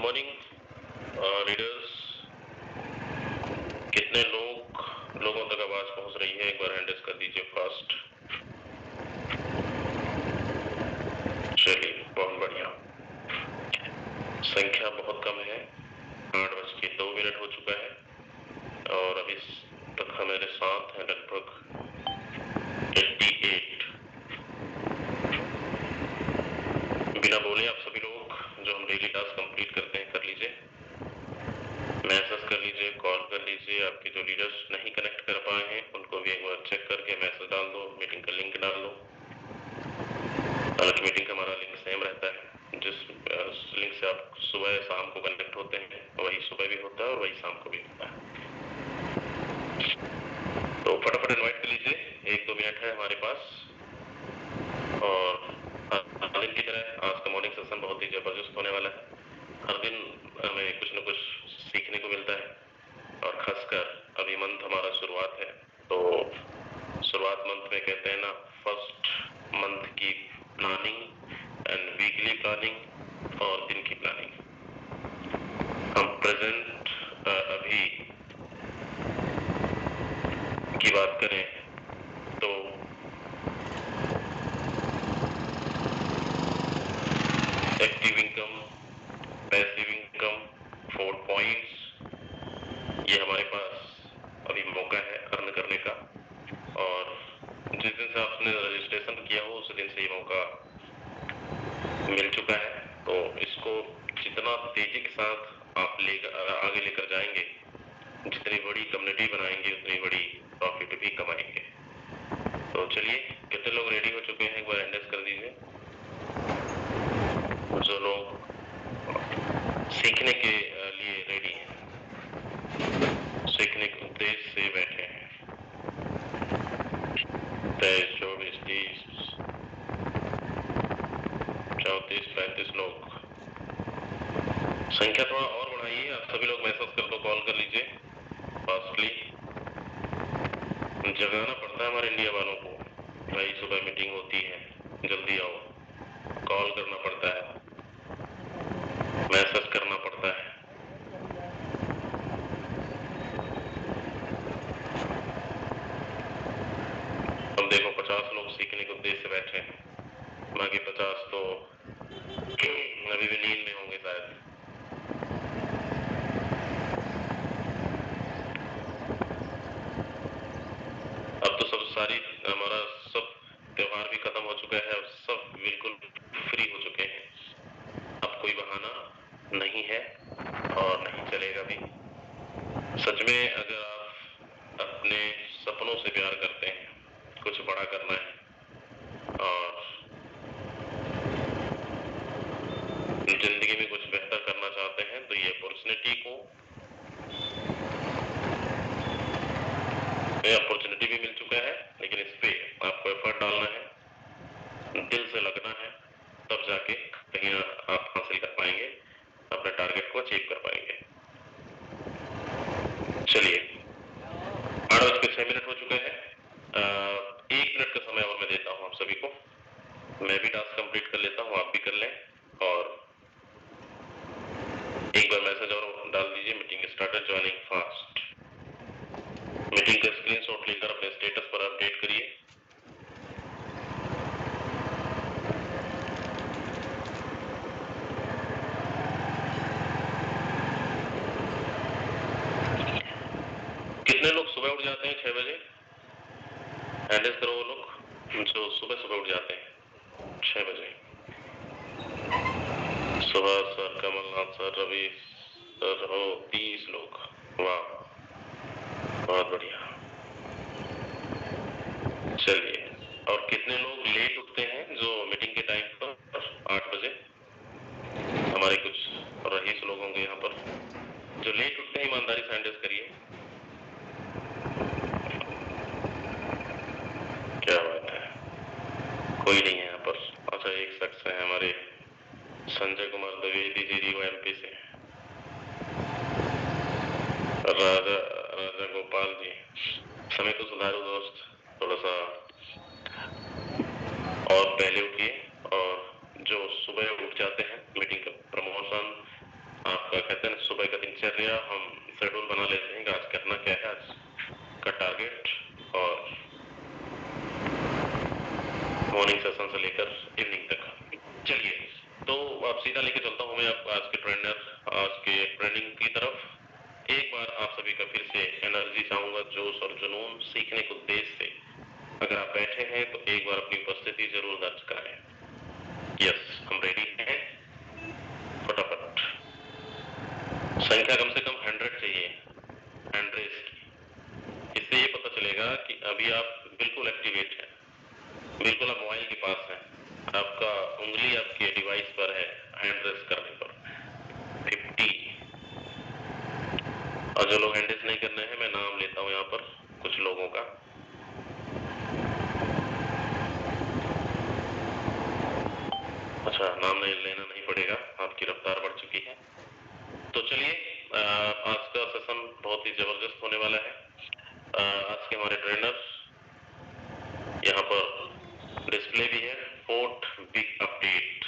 Morning readers. कितने लोगों तक आवाज पहुंच रही है, एक बार हैंड रेज़ कर दीजिए फास्ट। चलिए, बहुत बढ़िया। संख्या बहुत कम है, 8:02 हो चुका है और अभी तक हमारे साथ हैं लगभग 88। बिना बोले आप सभी लोग जो हम डेली टास्क कंप्लीट करते हैं कर लीजिए, मैसेज कर लीजिए, कॉल कर लीजिए। आपके जो लीडर्स नहीं कनेक्ट कर पाए हैं उनको भी एक बार चेक करके मैसेज डाल दो, मीटिंग का लिंक डाल दो। हालांकि मीटिंग का हमारा लिंक सेम रहता है, जिस लिंक से आप सुबह शाम को कनेक्ट होते हैं वही सुबह भी होता है और वही शाम को भी होता है। तो फटाफट इन्वाइट कर लीजिए, 1-2 मिनट है हमारे पास। और हर दिन की तरह आज का मॉर्निंग सेशन बहुत ही जबरदस्त होने वाला है। हर दिन हमें कुछ न कुछ सीखने को मिलता है और खासकर अभी मंथ हमारा शुरुआत है, तो शुरुआत मंथ में कहते हैं ना, फर्स्ट मंथ की प्लानिंग एंड वीकली प्लानिंग और दिन की प्लानिंग। हम प्रेजेंट अभी की बात करें तो active income, passive income, 4 points, ये हमारे पास अभी मौका है अर्न करने का। और जिस दिन से आपने रजिस्ट्रेशन किया हो उस दिन से ये मौका मिल चुका है, तो इसको जितना तेजी के साथ आप आगे लेकर जाएंगे, जितनी बड़ी कम्युनिटी बनाएंगे उतनी बड़ी प्रॉफिट भी कमाएंगे। तो चलिए, कितने लोग रेडी हो चुके हैं एक बार हैंड रेज़ कर दीजिए। जो लोग सीखने के लिए रेडी हैं, सीखने के उद्देश्य से बैठे हैं। 23, 24, 30, 34, 35 लोग। संख्या थोड़ा और बढ़ाइए, आप सभी लोग मैसेज कर दो, कॉल कर लीजिए फास्टली। जगाना पड़ता है हमारे इंडिया वालों को, भाई सुबह मीटिंग होती है, जल्दी आओ। कॉल करना पड़ता है, मैसेज करना पड़ता है। अब देखो 50 लोग सीखने के उद्देश्य से बैठे हैं, बाकी 50 तो अभी भी नींद में होंगे शायद। अब तो सब सारी हमारा सब त्योहार भी खत्म हो चुका है, अब सब बिल्कुल फ्री हो चुके हैं। अब कोई बहाना नहीं है और नहीं चलेगा भी। सच में अगर आप अपने सपनों से प्यार करते हैं, कुछ बड़ा करना है और जिंदगी में कुछ बेहतर करना चाहते हैं, तो ये अपॉर्चुनिटी भी मिल चुका है, लेकिन इस पे आपको एफर्ट डालना है, दिल से लगना है, तब जाके कहीं आप हासिल कर पाएंगे, अपने टारगेट को अचीव कर पाएंगे। चलिए, 8:06 हो चुके हैं। 1 मिनट का समय और मैं देता हूं आप सभी को। मैं भी टास्क कंप्लीट कर लेता हूं, आप भी कर लें और एक बार मैसेज और डाल दीजिए, meeting started, joining fast. Meeting का स्क्रीनशॉट लेकर अपने स्टेटस पर अपडेट करिए। कितने लोग सुबह उठ जाते हैं 6 बजे? हैंड रेज़ करो वो लोग जो सुबह उठ जाते हैं 6 बजे। सुबह sir, Kamalnath sir, Ravi sir, हो 30 लोग, वाह बहुत बढ़िया। चलिए, और कितने लोग लेट उठते हैं जो मीटिंग के टाइम पर 8 बजे? हमारे कुछ रईस लोग होंगे यहाँ पर जो लेट उठते हैं, ईमानदारी से हैंड रेज़ करिए। क्या बात है, कोई नहीं है यहाँ पर। अच्छा, एक शख्स है हमारे संजय कुमार द्विवेदी जी, रीवा MP से। राजा गोपाल जी, समय को सुधारो दोस्त, थोड़ा सा और पहले उठिए। और जो सुबह उठ जाते हैं, मीटिंग का प्रमोशन आपका कहते हैं सुबह का दिनचर्या हम शेड्यूल बना लेते हैं कि आज करना क्या है, आज का टारगेट, और मॉर्निंग सेशन से लेकर इवनिंग तक। चलिए, तो अब सीधा लेके चलता हूं मैं आज के ट्रेनर, आज के ट्रेनिंग की तरफ। एक बार आप सभी का फिर से एनर्जी चाहूंगा, जोश और जुनून सीखने के उद्देश्य से। अगर आप बैठे हैं तो एक बार अपनी उपस्थिति जरूर दर्ज कराएं। यस, हम रेडी हैं। फटाफट संख्या कम से कम 100 चाहिए, 100 की। इससे ये पता चलेगा कि अभी आप बिल्कुल एक्टिवेट हैं, बिल्कुल आप मोबाइल के पास हैं, आपका उंगली आपके डिवाइस पर है हैंड रेस करने पर। 50। और जो लोग हैंड रेस नहीं करने हैं, मैं नाम लेता हूं यहाँ पर कुछ लोगों का। अच्छा, नाम नहीं लेना नहीं पड़ेगा, आपकी रफ्तार बढ़ चुकी है। तो चलिए, आज का सेशन बहुत ही जबरदस्त होने वाला है। आज के हमारे ट्रेनर यहाँ पर डिस्प्ले भी है, फोर्ट बिग अपडेट।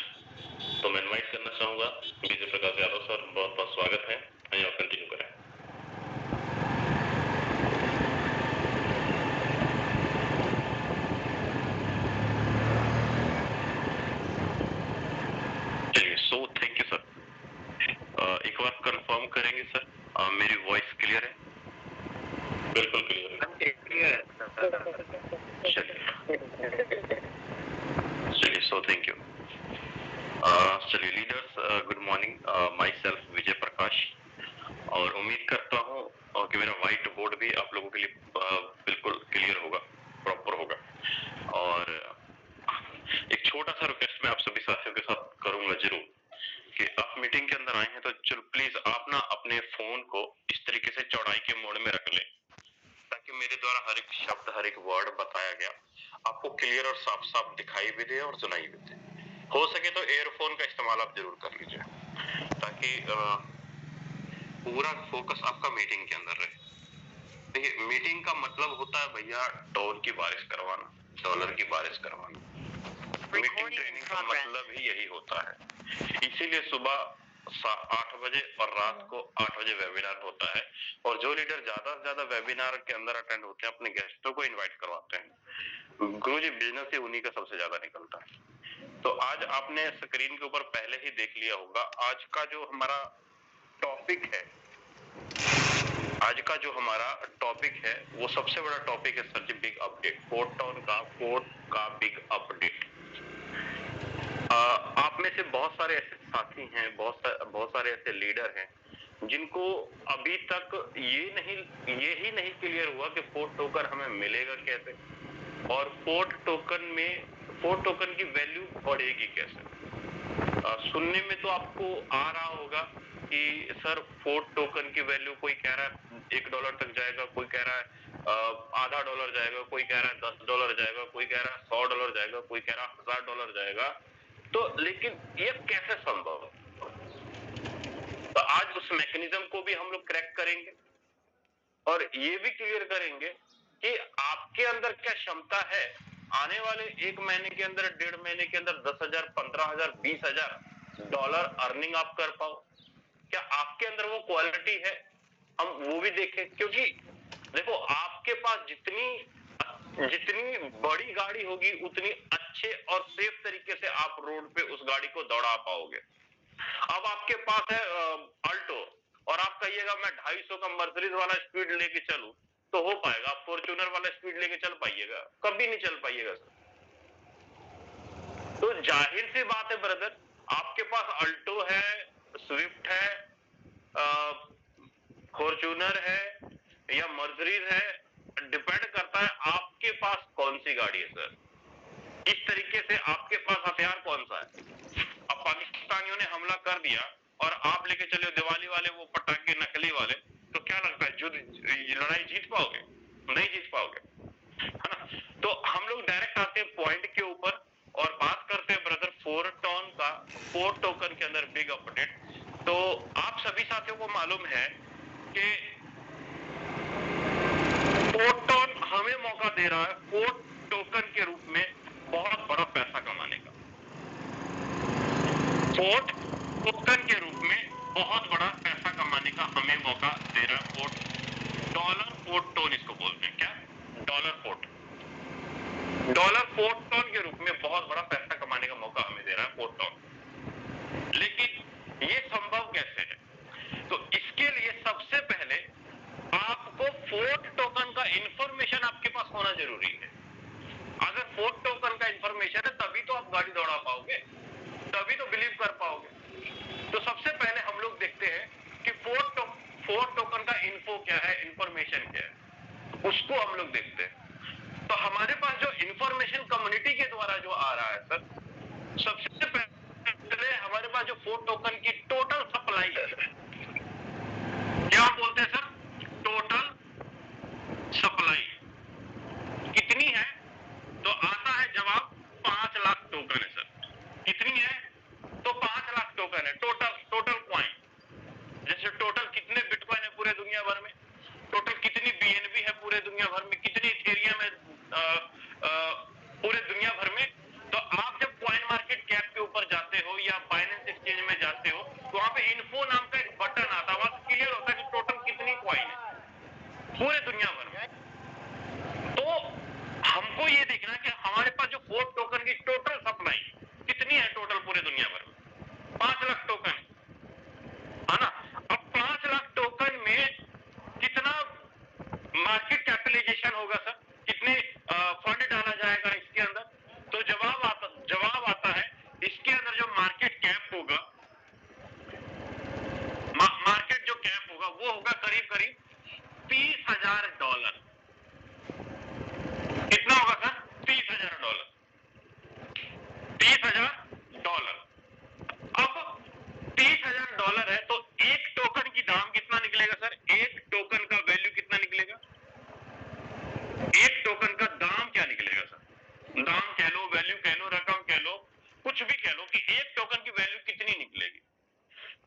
तो मैं इनवाइट करना चाहूंगा विजय प्रकाश यादव सर, बहुत बहुत स्वागत है। आइए आप कंटिन्यू करें। चलिए, सो थैंक यू सर। एक बार कंफर्म करेंगे सर, मेरी वॉइस क्लियर है? बिल्कुल क्लियर है। चलिए, सो थैंक यू। चलिए leaders, good morning. Myself Vijay Prakash, और उम्मीद करता हूँ कि मेरा व्हाइट बोर्ड भी आप लोगों के लिए बिल्कुल क्लियर होगा, प्रॉपर होगा। और एक छोटा सा रिक्वेस्ट मैं आप सभी साथियों के साथ करूंगा जरूर, कि आप मीटिंग के अंदर आए हैं तो चलो प्लीज आप ना अपने फोन को इस तरीके से चौड़ाई के मोड में रख लें, ताकि मेरे द्वारा हर एक शब्द, हर एक वर्ड बताया गया आपको क्लियर और साफ साफ दिखाई भी दे और सुनाई भी दे। हो सके तो एयरफोन का इस्तेमाल आप जरूर कर लीजिए, ताकि पूरा फोकस आपका मीटिंग के अंदर रहे। देखिए, मीटिंग का मतलब होता है भैया टोन की बारिश करवाना, डॉलर की बारिश करवाना। मीटिंग ट्रेनिंग का मतलब ही यही होता है। इसीलिए सुबह 8 बजे और रात को 8 बजे वेबिनार होता है, और जो लीडर ज्यादा से ज्यादा वेबिनार के अंदर अटेंड होते हैं अपने गेस्टों को इनवाइट करवाते हैं। गुरुजी, बिजनेस ही उन्हीं का सबसे ज्यादा निकलता है। तो आज आपने स्क्रीन के ऊपर पहले ही देख लिया होगा, आज का जो हमारा टॉपिक है, आज का जो हमारा टॉपिक है वो सबसे बड़ा टॉपिक है सर जी, बिग अपडेट। फोर्ट का बिग अपडेट। आप में से बहुत सारे ऐसे साथी हैं, बहुत सारे ऐसे लीडर हैं जिनको अभी तक ये ही नहीं क्लियर हुआ कि फोर्ट टोकन हमें मिलेगा कैसे, और फोर्ट टोकन की वैल्यू बढ़ेगी कैसे। सुनने में तो आपको आ रहा होगा कि सर फोर्ट टोकन की वैल्यू, कोई कह रहा है $1 तक जाएगा, कोई कह रहा है आधा डॉलर जाएगा, कोई कह रहा है $10 जाएगा, कोई कह रहा है $100 जाएगा, कोई कह रहा है $1000 जाएगा। तो लेकिन ये कैसे संभव है? तो आज उस मैकेनिज्म को भी हम लोग क्रैक करेंगे, और ये भी क्लियर करेंगे कि आपके अंदर क्या क्षमता है आने वाले 1 महीने के अंदर, 1.5 महीने के अंदर $10,000, $15,000, $20,000 अर्निंग आप कर पाओ। क्या आपके अंदर वो क्वालिटी है? हम वो भी देखें, क्योंकि देखो, आपके पास जितनी बड़ी गाड़ी होगी उतनी अच्छे और सेफ तरीके से आप रोड पे उस गाड़ी को दौड़ा पाओगे। अब आपके पास है अल्टो, और आप कहिएगा मैं 250 का मर्सिडीज वाला स्पीड लेके चलूं, तो हो पाएगा? आप फॉर्च्यूनर वाला स्पीड लेके चल पाइएगा? कभी नहीं चल पाइएगा सर। तो जाहिर सी बात है ब्रदर, आपके पास अल्टो है, स्विफ्ट है, फॉर्च्यूनर है या मर्सिडीज है, डिपेंड करता है आपके पास कौन सी गाड़ी है सर। इस तरीके से आपके पास हथियार कौन सा है। अब पाकिस्तानियों ने हमला कर दिया और आप लेके चले दिवाली वाले वो पटाखे नकली वाले, तो क्या लगता है लड़ाई जीत पाओगे? नहीं जीत पाओगे, है ना। तो हम लोग डायरेक्ट आते हैं पॉइंट के ऊपर और बात करते हैं ब्रदर फोर्ट टोकन के अंदर बिग अपडेट। तो आप सभी साथियों को मालूम है कि फोर्ट हमें मौका दे रहा है फोर्ट टोकन के रूप में बहुत बड़ा पैसा कमाने का। फोर्ट टोकन के रूप में बहुत बड़ा पैसा कमाने का हमें मौका दे रहा है पोर्ट। डॉलर पोर्ट टोन इसको बोलते हैं। क्या? Dollar port. Dollar port tone के रूप में बहुत बड़ा पैसा कमाने का मौका हमें दे रहा है पोर्ट टोन। लेकिन ये संभव कैसे है? तो इसके लिए सबसे पहले आपको फोर्ट टोकन का इंफॉर्मेशन आपके पास होना जरूरी है। अगर फोर्ट टोकन का इंफॉर्मेशन है तभी तो आप गाड़ी दौड़ा पाओगे, तभी तो बिलीव कर पाओगे। तो सबसे पहले हम लोग देखते हैं कि फोर्ट टोकन का इन्फो क्या है, इंफॉर्मेशन क्या है, उसको हम लोग देखते हैं। तो हमारे पास जो इंफॉर्मेशन कम्युनिटी के द्वारा जो आ रहा है सर, सबसे पहले हमारे पास जो फोर्ट टोकन की टोटल सप्लाई है, क्या बोलते हैं सर? टोटल सप्लाई कितनी है? तो आता है जवाब 5 लाख टोकन है सर। कितनी है? तो 5 लाख टोकन है टोटल कॉइन। जैसे टोटल कितने बिटकॉइन है पूरे दुनिया भर में, टोटल कितनी बीएनबी है पूरे दुनिया भर में, कितनी इथेरियम है पूरे दुनिया भर में। तो आप जब कॉइन मार्केट कैप के ऊपर जाते हो या बाइनेंस एक्सचेंज में जाते हो तो वहां पे इन्फो नाम का एक बटन आता है, वहां क्लियर होता है कि टोटल कितनी कॉइन है पूरे दुनिया भर में। तो हमको ये देखना है कि हमारे पास जो फोर्ट टोकन की टोटल सप्लाई कितनी है टोटल पूरे दुनिया भर में। 5 लाख टोकन है ना। अब 5 लाख टोकन में कितना मार्केट कैपिटलाइजेशन होगा सर, कितने फंड डाला जाएगा इसके अंदर? तो जवाब आता है इसके अंदर जो मार्केट कैप होगा, मार्केट जो कैप होगा वो होगा करीब करीब $30,000। कितना होगा सर? $30,000। $30,000। अब $30,000 है तो एक टोकन की दाम कितना निकलेगा सर? एक टोकन का वैल्यू कितना निकलेगा? एक टोकन का दाम क्या निकलेगा सर? दाम कह लो, वैल्यू कह लो, रकम कह लो, कुछ भी कह लो कि एक टोकन की वैल्यू कितनी निकलेगी।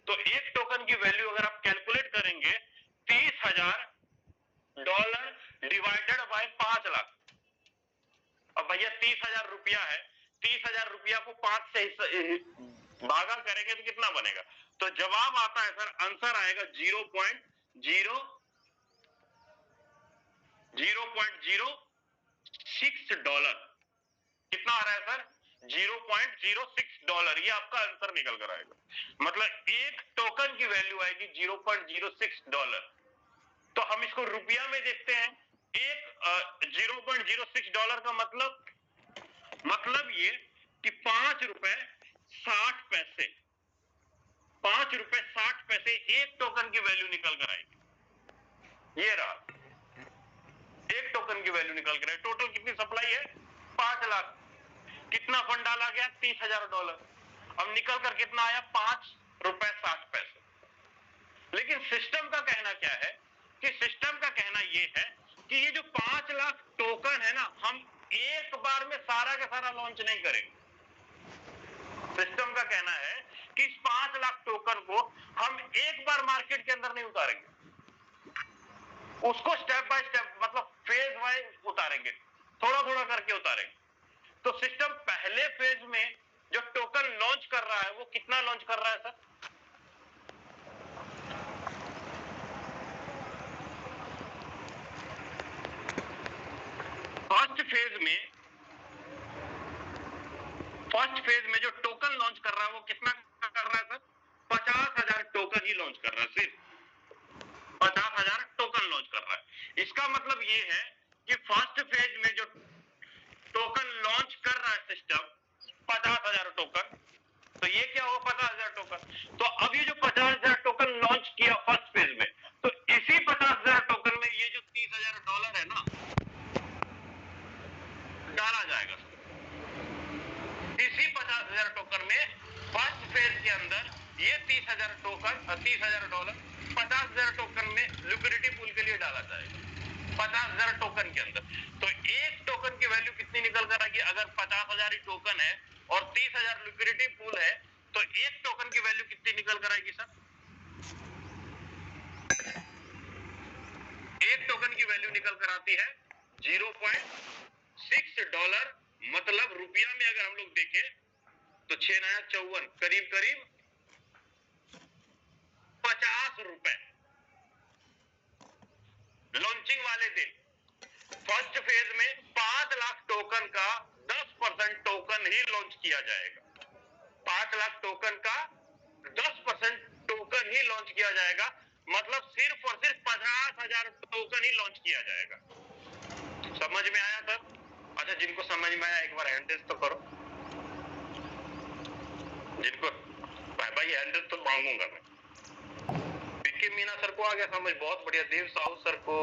तो एक टोकन की वैल्यू अगर आप कैलकुलेट करेंगे $30,000 डिवाइडेड बाय 5 लाख। अब भैया 30,000 रुपया है, 30,000 रुपया को 5 से भागा करेंगे तो कितना बनेगा? तो जवाब आता है सर, आंसर आएगा 0.06 डॉलर। कितना आ रहा है सर? $0.06। ये आपका आंसर निकल कर आएगा। मतलब एक टोकन की वैल्यू आएगी $0.06। तो हम इसको रुपया में देखते हैं। एक $0.06 का मतलब ये कि 5 रुपए 60 पैसे, 5 रुपए 60 पैसे एक टोकन की वैल्यू निकल कर आएगी। ये रहा, एक टोकन की वैल्यू निकल कर आएगी। टोटल कितनी सप्लाई है? 5 लाख। कितना फंड डाला गया? $30,000। अब निकल कर कितना आया? 5 रुपए 60 पैसे। लेकिन सिस्टम का कहना क्या है कि सिस्टम का कहना यह है कि ये जो 5 लाख टोकन है ना, हम एक बार में सारा का सारा लॉन्च नहीं करेंगे। सिस्टम का कहना है कि इस 5 लाख टोकन को हम एक बार मार्केट के अंदर नहीं उतारेंगे, उसको स्टेप बाय स्टेप, मतलब फेज वाइज उतारेंगे, थोड़ा थोड़ा करके उतारेंगे। तो सिस्टम पहले फेज में जो टोकन लॉन्च कर रहा है वो कितना लॉन्च कर रहा है सर? फर्स्ट फेज में जो टोकन लॉन्च कर रहा है वो कितना कर रहा है सर? 50,000 टोकन ही लॉन्च कर रहा है, सिर्फ 50,000 टोकन लॉन्च कर रहा है। इसका मतलब ये है कि फर्स्ट फेज में जो टोकन लॉन्च कर रहा है सिस्टम 50,000 टोकन, तो ये क्या होगा? 50,000 टोकन। तो अब ये जो 50,000 टोकन लॉन्च किया फर्स्ट फेज में, तो इसी 50,000 टोकन में ये जो $30,000 है ना, डाला जाएगा। इसी 50,000 टोकन में फर्स्ट फेज के अंदर ये $30,000 $30,000 50,000 टोकन में लिक्विडिटी पूल के लिए डाला जाएगा। 50,000 टोकन के अंदर। तो एक टोकन की वैल्यू कितनी निकल कर आएगी? अगर 50,000 ही टोकन है और 30,000 लिक्विडिटी पूल है तो एक टोकन की वैल्यू कितनी निकल कर आएगी सर? एक टोकन की वैल्यू निकल कर आती है $0.6। मतलब रुपया में अगर हम लोग देखें तो 6 नया 54, करीब करीब ₹50 लॉन्चिंग वाले दिन। फर्स्ट फेज में 5 लाख टोकन का 10% टोकन ही लॉन्च किया जाएगा। 5 लाख टोकन का 10% टोकन ही लॉन्च किया जाएगा, मतलब सिर्फ और सिर्फ 50,000 टोकन ही लॉन्च किया जाएगा। समझ में आया सर? अच्छा, जिनको समझ में आया एक बार हैंड रेज तो करो। जिनको भाई हैंड रेज तो मांगूंगा मैं। बीके मीना सर को आ गया समझ, बहुत बढ़िया। देव साहू सर को,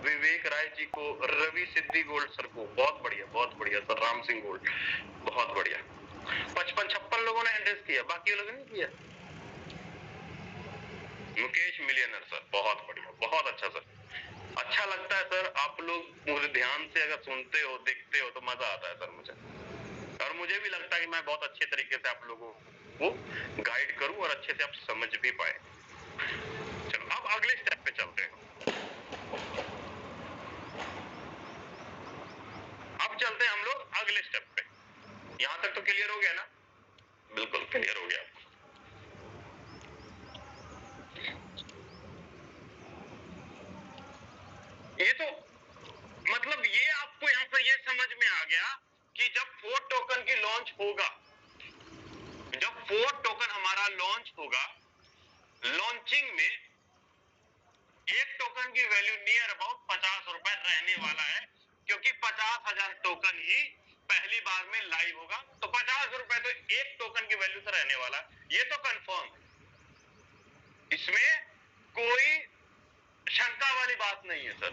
विवेक राय जी को, रवि सिद्धि गोल्ड सर को, बहुत बढ़िया सर। राम सिंह गोल्ड, बहुत बढ़िया। 55-56 लोगों ने हैंड रेज किया, बाकी लोगों ने नहीं किया। मुकेश मिलियनर सर, बहुत बढ़िया, बहुत अच्छा सर। अच्छा लगता है सर, आप लोग मुझे ध्यान से अगर सुनते हो, देखते हो तो मजा आता है सर मुझे। और मुझे भी लगता है कि मैं बहुत अच्छे तरीके से आप लोगों को गाइड करूं और अच्छे से आप समझ भी पाए। चलो अब अगले स्टेप पे चलते हैं। अब चलते हैं हम लोग अगले स्टेप पे। यहां तक तो क्लियर हो गया ना? बिल्कुल क्लियर हो गया। ये तो मतलब ये आपको यहां पर ये समझ में आ गया कि जब 4 टोकन की लॉन्च होगा, जब 4 टोकन हमारा लॉन्च होगा, लॉन्चिंग में एक टोकन की वैल्यू नियर अबाउट ₹50 रहने वाला है, क्योंकि 50,000 टोकन ही पहली बार में लाइव होगा, तो ₹50 तो एक टोकन की वैल्यू से रहने वाला। ये तो कंफर्म है, इसमें कोई शंका वाली बात नहीं है सर।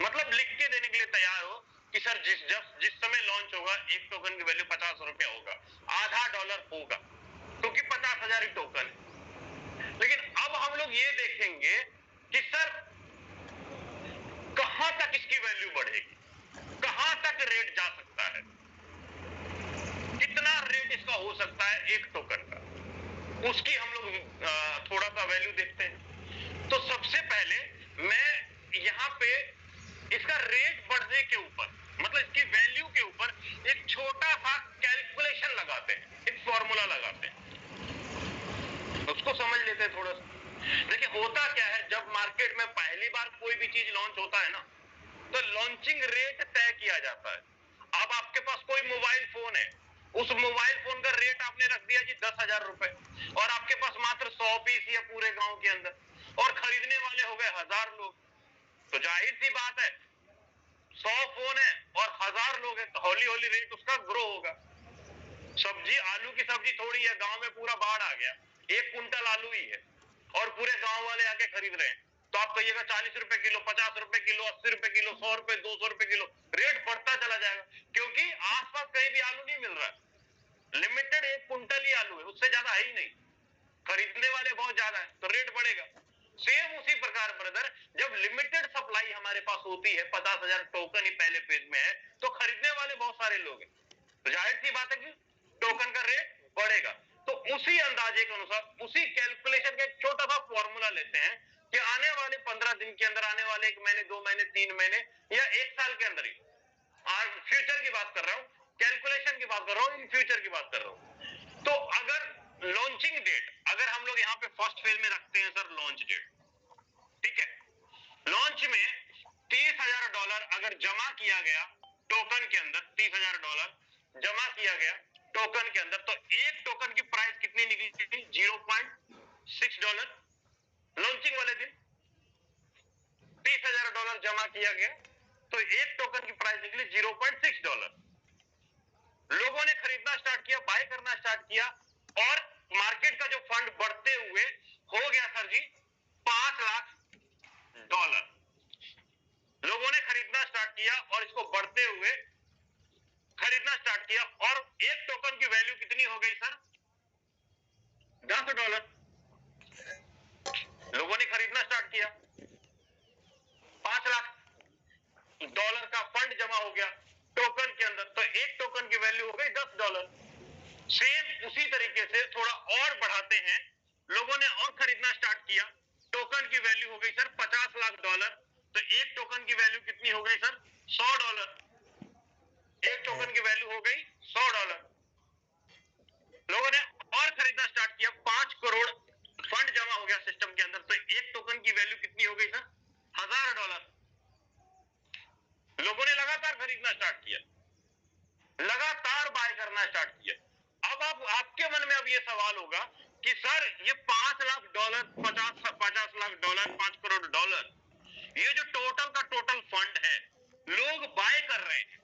मतलब लिख के देने के लिए तैयार हो कि सर जिस समय लॉन्च होगा एक टोकन की वैल्यू ₹50 होगा, $0.50 होगा, क्योंकि 50,000 ही टोकन है। लेकिन अब हम लोग ये देखेंगे कि सर कहां तक इसकी वैल्यू बढ़ेगी, कहां तक रेट जा सकता है, कितना रेट इसका हो सकता है एक टोकन का, उसकी हम लोग थोड़ा सा वैल्यू देखते हैं। तो सबसे पहले मैं यहां पे इसका रेट बढ़ने के ऊपर, मतलब इसकी वैल्यू के ऊपर एक छोटा सा कैलकुलेशन लगाते हैं, एक फॉर्मूला लगाते हैं, उसको समझ लेते हैं थोड़ा सा। देखिए होता क्या है, जब मार्केट में पहली बार कोई भी चीज लॉन्च होता है ना, तो लॉन्चिंग रेट तय किया जाता है। अब आपके पास कोई मोबाइल फोन है, उस मोबाइल फोन का रेट आपने रख दिया जी ₹10,000, और आपके पास मात्र 100 पीस ही है पूरे गांव के अंदर, और खरीदने वाले हो गए 1000 लोग, तो जाहिर सी बात है 100 फोन है और 1000 लोग हैं, तो हौली हौली रेट उसका ग्रो होगा। सब्जी, आलू की सब्जी थोड़ी है, गांव में पूरा बाढ़ आ गया, 1 कुंटल आलू ही है और पूरे गांव वाले आके खरीद रहे हैं, तो आप कहिएगा ₹40 kilo, ₹50 kilo, ₹80 kilo, ₹100, ₹200 kilo, rate बढ़ता चला जाएगा, क्योंकि आसपास कहीं भी आलू नहीं मिल रहा है। लिमिटेड 1 कुंटल ही आलू है, उससे ज्यादा है ही नहीं, खरीदने वाले बहुत ज्यादा है, तो रेट बढ़ेगा। सेम उसी प्रकार ब्रदर, जब लिमिटेड सप्लाई हमारे पास होती है, 50,000 टोकन ही पहले फेज में है, तो खरीदने वाले बहुत सारे लोग हैं, तो जाहिर सी बात है कि टोकन का रेट बढ़ेगा। तो उसी अंदाजे के अनुसार, उसी कैलकुलेशन का एक छोटा सा फॉर्मूला लेते हैं कि आने वाले 15 दिन के अंदर, आने वाले 1 महीने, 2 महीने, 3 महीने या 1 साल के अंदर ही, आज फ्यूचर की बात कर रहा हूं, कैलकुलेशन की बात कर रहा हूं, इन फ्यूचर की बात कर रहा हूं। तो अगर लॉन्चिंग डेट, अगर हम लोग यहाँ पे फर्स्ट फेज में रखते हैं सर लॉन्च डेट, ठीक है, लॉन्च में $30,000 अगर जमा किया गया टोकन के अंदर, $30,000 जमा किया गया टोकन के अंदर, तो एक टोकन की प्राइस कितनी निकली थी? $0.6। लॉन्चिंग वाले दिन $30,000 जमा किया गया, तो एक टोकन की प्राइस निकली $0.6। लोगों ने खरीदना स्टार्ट किया, बाय करना स्टार्ट किया, और मार्केट का जो फंड बढ़ते हुए हो गया सर जी $5 लाख। लोगों ने खरीदना स्टार्ट किया और इसको बढ़ते हुए खरीदना स्टार्ट किया, और एक टोकन की वैल्यू कितनी हो गई सर? $10। लोगों ने खरीदना स्टार्ट किया, $5 लाख का फंड जमा हो गया टोकन के अंदर, तो एक टोकन की वैल्यू हो गई $10। सेम उसी तरीके से थोड़ा और बढ़ाते हैं, लोगों ने और खरीदना स्टार्ट किया, टोकन की वैल्यू हो गई सर $50 लाख, तो एक टोकन की वैल्यू कितनी हो गई सर? $100। एक टोकन की वैल्यू हो गई $100। लोगों ने और खरीदना स्टार्ट किया, 5 करोड़ फंड जमा हो गया सिस्टम के अंदर, तो एक टोकन की वैल्यू कितनी हो गई सर? $1000। लोगों ने लगातार खरीदना स्टार्ट किया, लगातार बाय करना स्टार्ट किया। अब आपके मन में अब ये सवाल होगा कि सर ये $5 लाख, 50 लाख डॉलर, $5 करोड़, ये जो टोटल का टोटल फंड है, लोग बाय कर रहे हैं,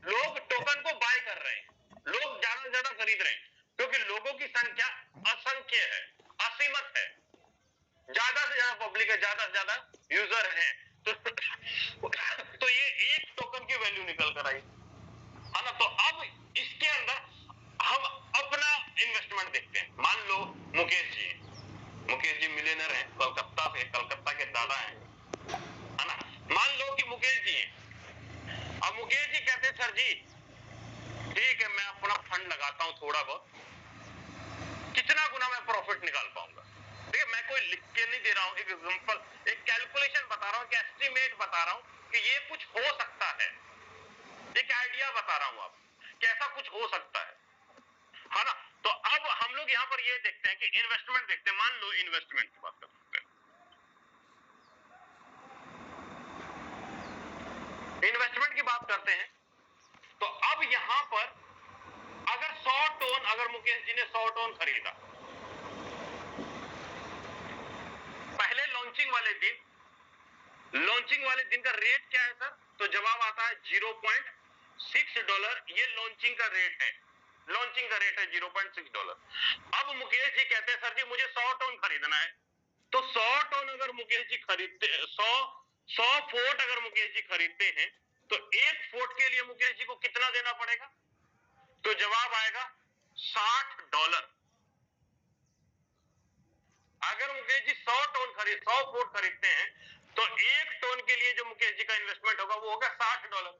लोग टोकन को बाय कर रहे हैं, लोग ज्यादा से ज्यादा खरीद रहे हैं, क्योंकि लोगों की संख्या असंख्य है, असीमित है, ज्यादा से ज्यादा पब्लिक है, ज्यादा से ज्यादा यूजर है, तो ये एक टोकन की वैल्यू निकल कर आई है ना। तो अब इसके अंदर हम अपना इन्वेस्टमेंट देखते हैं। मान लो मुकेश जी मिलियनर हैं, कलकत्ता के दादा हैं, है ना। मान लो कि मुकेश जी हैं। अब मुकेश जी कहते हैं सर जी ठीक है, मैं अपना फंड लगाता हूं थोड़ा बहुत, कितना गुना मैं प्रॉफिट निकाल पाऊंगा। ठीक है, मैं कोई लिख के नहीं दे रहा हूं, एक एग्जांपल, एक कैलकुलेशन बता रहा हूं, एक एस्टिमेट बता रहा हूं कि ये कुछ हो सकता है, एक आइडिया बता रहा हूं आपको कि ऐसा कुछ हो सकता है ना। तो अब हम लोग यहां पर ये देखते हैं कि इन्वेस्टमेंट देखते हैं। मान लो इन्वेस्टमेंट की बात करते हैं, इन्वेस्टमेंट की बात करते हैं, तो अब यहां पर अगर 100 टन, अगर मुकेश जी ने 100 टन खरीदा पहले लॉन्चिंग वाले दिन का रेट क्या है सर? तो जवाब आता है $0.6। ये लॉन्चिंग का रेट है, $0.6। अब मुकेश जी कहते हैं सर जी मुझे 100 टन खरीदना है, तो 100 टन अगर मुकेश जी खरीदते, 100 फुट अगर मुकेश जी खरीदते हैं, तो एक फुट के लिए मुकेश जी को कितना देना पड़ेगा? तो जवाब आएगा $60। अगर मुकेश जी 100 फुट खरीदते हैं, तो एक टन के लिए जो मुकेश जी का इन्वेस्टमेंट होगा वो होगा $60।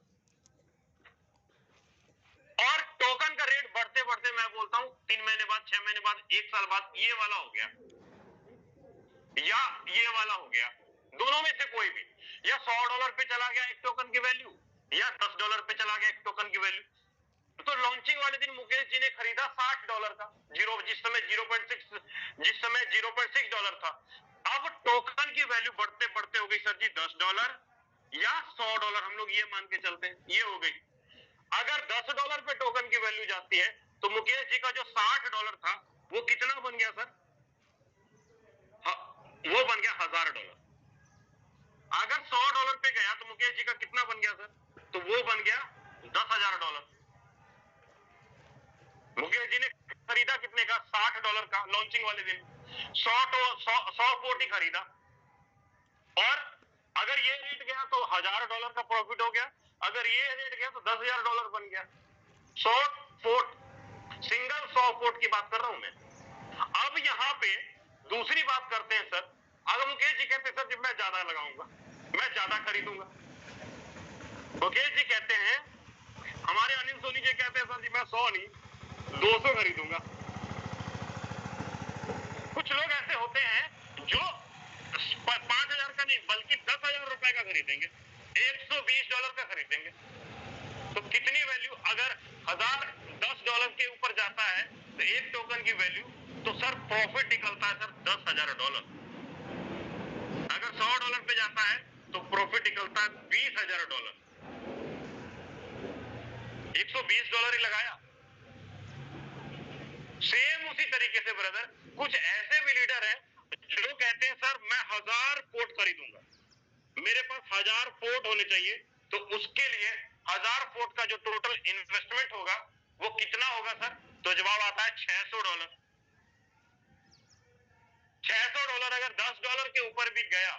और टोकन का रेट बढ़ते बढ़ते, मैं बोलता हूं 3 महीने बाद, 6 महीने बाद, 1 साल बाद ये वाला हो गया या ये वाला हो गया, दोनों में से कोई भी, या $100 पे चला गया एक टोकन की वैल्यू, या $10 पे चला गया एक टोकन की वैल्यू। तो लॉन्चिंग वाले दिन मुकेश जी ने खरीदा $60 का, जिस समय $0.6 था। अब टोकन की वैल्यू बढ़ते बढ़ते हो गई सर जी $10 या $100, हम लोग ये मान के चलते हैं, ये हो गई। अगर $10 पे टोकन की वैल्यू जाती है, तो मुकेश जी का जो $60 था वो कितना बन गया सर? वो बन गया $1000। अगर $100 पे गया तो मुकेश जी का कितना बन गया सर? तो वो बन गया $10,000। मुकेश जी ने खरीदा कितने का? $60 का लॉन्चिंग वाले दिन, 100 फुट ही खरीदा, और अगर ये रेट गया तो $1000 का प्रॉफिट हो गया, अगर ये रेट गया तो $10,000 बन गया। 100 फुट, सिंगल 100 फुट की बात कर रहा हूं मैं। अब यहां पे दूसरी बात करते हैं सर, अगर मुकेश जी कहते हैं सर जी मैं ज्यादा लगाऊंगा, मैं ज्यादा खरीदूंगा, मुकेश जी कहते हैं, हमारे अनिल सोनी जी कहते हैं सर जी मैं 100 नहीं 200 खरीदूंगा। कुछ लोग ऐसे होते हैं जो 5,000 का नहीं बल्कि $10,000 का खरीदेंगे, $120 का खरीदेंगे। तो कितनी वैल्यू, अगर $10 के ऊपर जाता है तो एक टोकन की वैल्यू, तो सर प्रॉफिट निकलता है सर $10,000। अगर $100 पे जाता है तो प्रॉफिट निकलता है $20,000। $120 ही लगाया। सेम उसी तरीके से ब्रदर, कुछ ऐसे भी लीडर हैं जो कहते हैं सर मैं 1000 फुट खरीदूंगा, मेरे पास 1000 फुट होने चाहिए, तो उसके लिए 1000 फुट का जो टोटल इन्वेस्टमेंट होगा वो कितना होगा सर? तो जवाब आता है $600। $600 अगर $10 के ऊपर भी गया,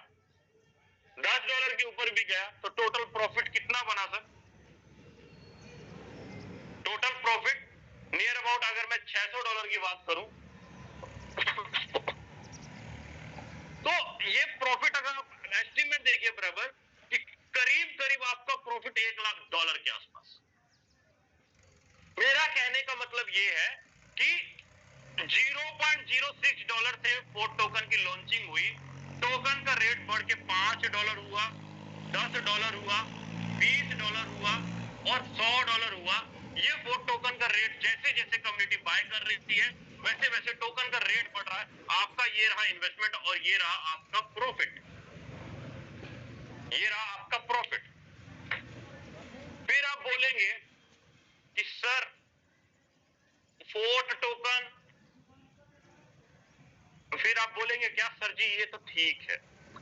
$10 के ऊपर भी गया, तो टोटल प्रॉफिट कितना बना sir? Total profit near about, अगर मैं $600 की बात करूं तो ये प्रॉफिट, अगर आप एस्टिमेट देखिए बराबर, कि करीब करीब आपका प्रॉफिट $1 लाख के आसपास। मेरा कहने का मतलब ये है कि $0.06 से 4 टोकन की लॉन्चिंग हुई, टोकन का रेट बढ़ के $5 हुआ, $10 हुआ, $20 हुआ और $100 हुआ। ये 4 टोकन का रेट जैसे जैसे कम्युनिटी बाय कर रही है, वैसे वैसे टोकन का रेट बढ़ रहा है। आपका ये रहा इन्वेस्टमेंट और ये रहा आपका प्रॉफिट, ये रहा आपका प्रॉफिट। फिर आप बोलेंगे कि सर फोर्ट टोकन, फिर आप बोलेंगे क्या सर जी ये तो ठीक है,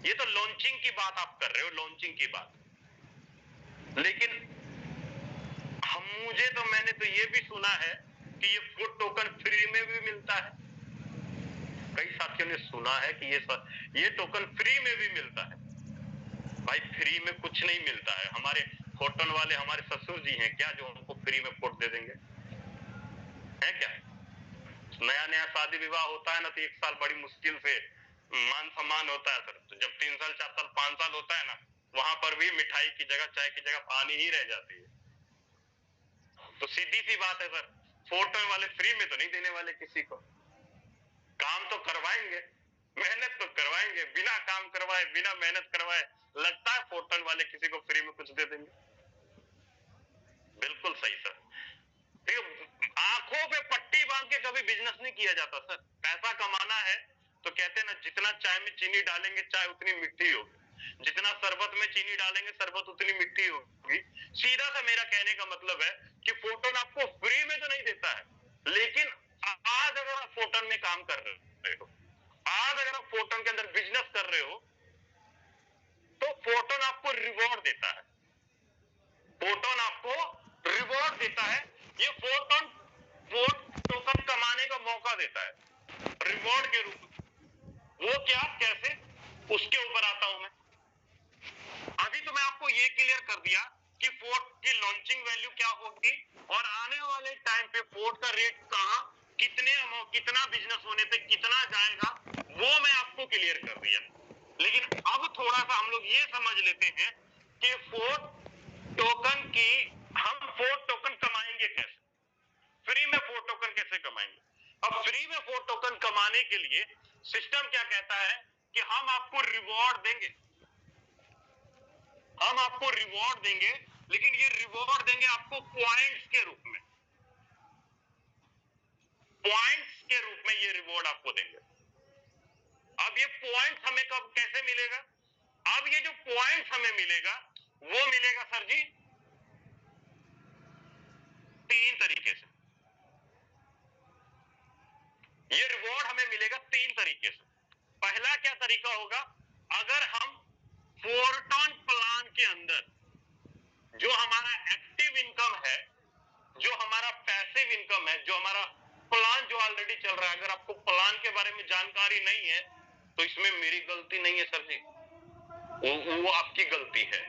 ये तो लॉन्चिंग की बात आप कर रहे हो, लॉन्चिंग की बात। लेकिन मुझे तो, मैंने तो ये भी सुना है कि ये फोर्ट टोकन फ्री में भी मिलता है। कई साथियों ने सुना है कि ये टोकन फ्री में भी मिलता है। भाई फ्री में कुछ नहीं मिलता है। हमारे फोर्टन वाले हमारे ससुर जी हैं क्या जो हमको फ्री में फोर्ट दे देंगे? है क्या? नया नया शादी विवाह होता है ना तो 1 साल बड़ी मुश्किल से मान सम्मान होता है सर। तो जब 3 साल 4 साल 5 साल होता है ना, वहां पर भी मिठाई की जगह, चाय की जगह पानी ही रह जाती है। तो सीधी सी बात है सर, फोर्टन वाले फ्री में तो नहीं देने वाले किसी को। काम तो करवाएंगे, मेहनत तो करवाएंगे। बिना काम करवाए, बिना मेहनत करवाए लगता है फोर्टन वाले किसी को फ्री में कुछ दे देंगे? बिल्कुल सही सर। आंखों पे पट्टी बांध के कभी बिजनेस नहीं किया जाता सर। पैसा कमाना है तो कहते हैं ना, जितना चाय में चीनी डालेंगे चाय उतनी मीठी होगी, जितना शरबत में चीनी डालेंगे शरबत उतनी मीठी होगी। सीधा सा मेरा कहने का मतलब है कि फोर्टन आपको फ्री में तो नहीं देता है, लेकिन आज अगर आप फोर्टन में काम कर रहे हो, आज अगर आप फोर्टन के अंदर बिजनेस कर रहे हो, तो फोर्टन आपको रिवॉर्ड देता है। फोर्टन आपको रिवॉर्ड देता है। ये फोर्टन टोकन कमाने का मौका देता है रिवॉर्ड के रूप में। वो क्या, कैसे, उसके ऊपर आता हूं मैं। अभी तो मैं आपको ये क्लियर कर दिया कि फोर्ट की लॉन्चिंग वैल्यू क्या होगी और आने वाले टाइम पे फोर्ट का रेट कहां, कितने अमाउंट, कितना बिजनेस होने पे कितना जाएगा, वो मैं आपको क्लियर कर दिया। लेकिन अब थोड़ा सा हम लोग ये समझ लेते हैं कि फोर्ट टोकन की, हम फोर्ट टोकन कमाएंगे कैसे, फ्री में फोर्ट टोकन कैसे कमाएंगे। अब फ्री में फोर्ट टोकन कमाने के लिए सिस्टम क्या कहता है कि हम आपको रिवॉर्ड देंगे, हम आपको रिवॉर्ड देंगे, लेकिन ये रिवॉर्ड देंगे आपको पॉइंट्स के रूप में। पॉइंट्स के रूप में ये रिवॉर्ड आपको देंगे। अब ये पॉइंट्स हमें कब, कैसे मिलेगा? अब ये जो पॉइंट्स हमें मिलेगा वो मिलेगा सर जी 3 तरीके से। ये रिवॉर्ड हमें मिलेगा 3 तरीके से। पहला क्या तरीका होगा, अगर हम फोर्टन प्लान के अंदर जो हमारा एक्टिव इनकम है, जो हमारा पैसिव इनकम है, जो हमारा प्लान जो ऑलरेडी चल रहा है, अगर आपको प्लान के बारे में जानकारी नहीं है तो इसमें मेरी गलती नहीं है सर जी, वो आपकी गलती है,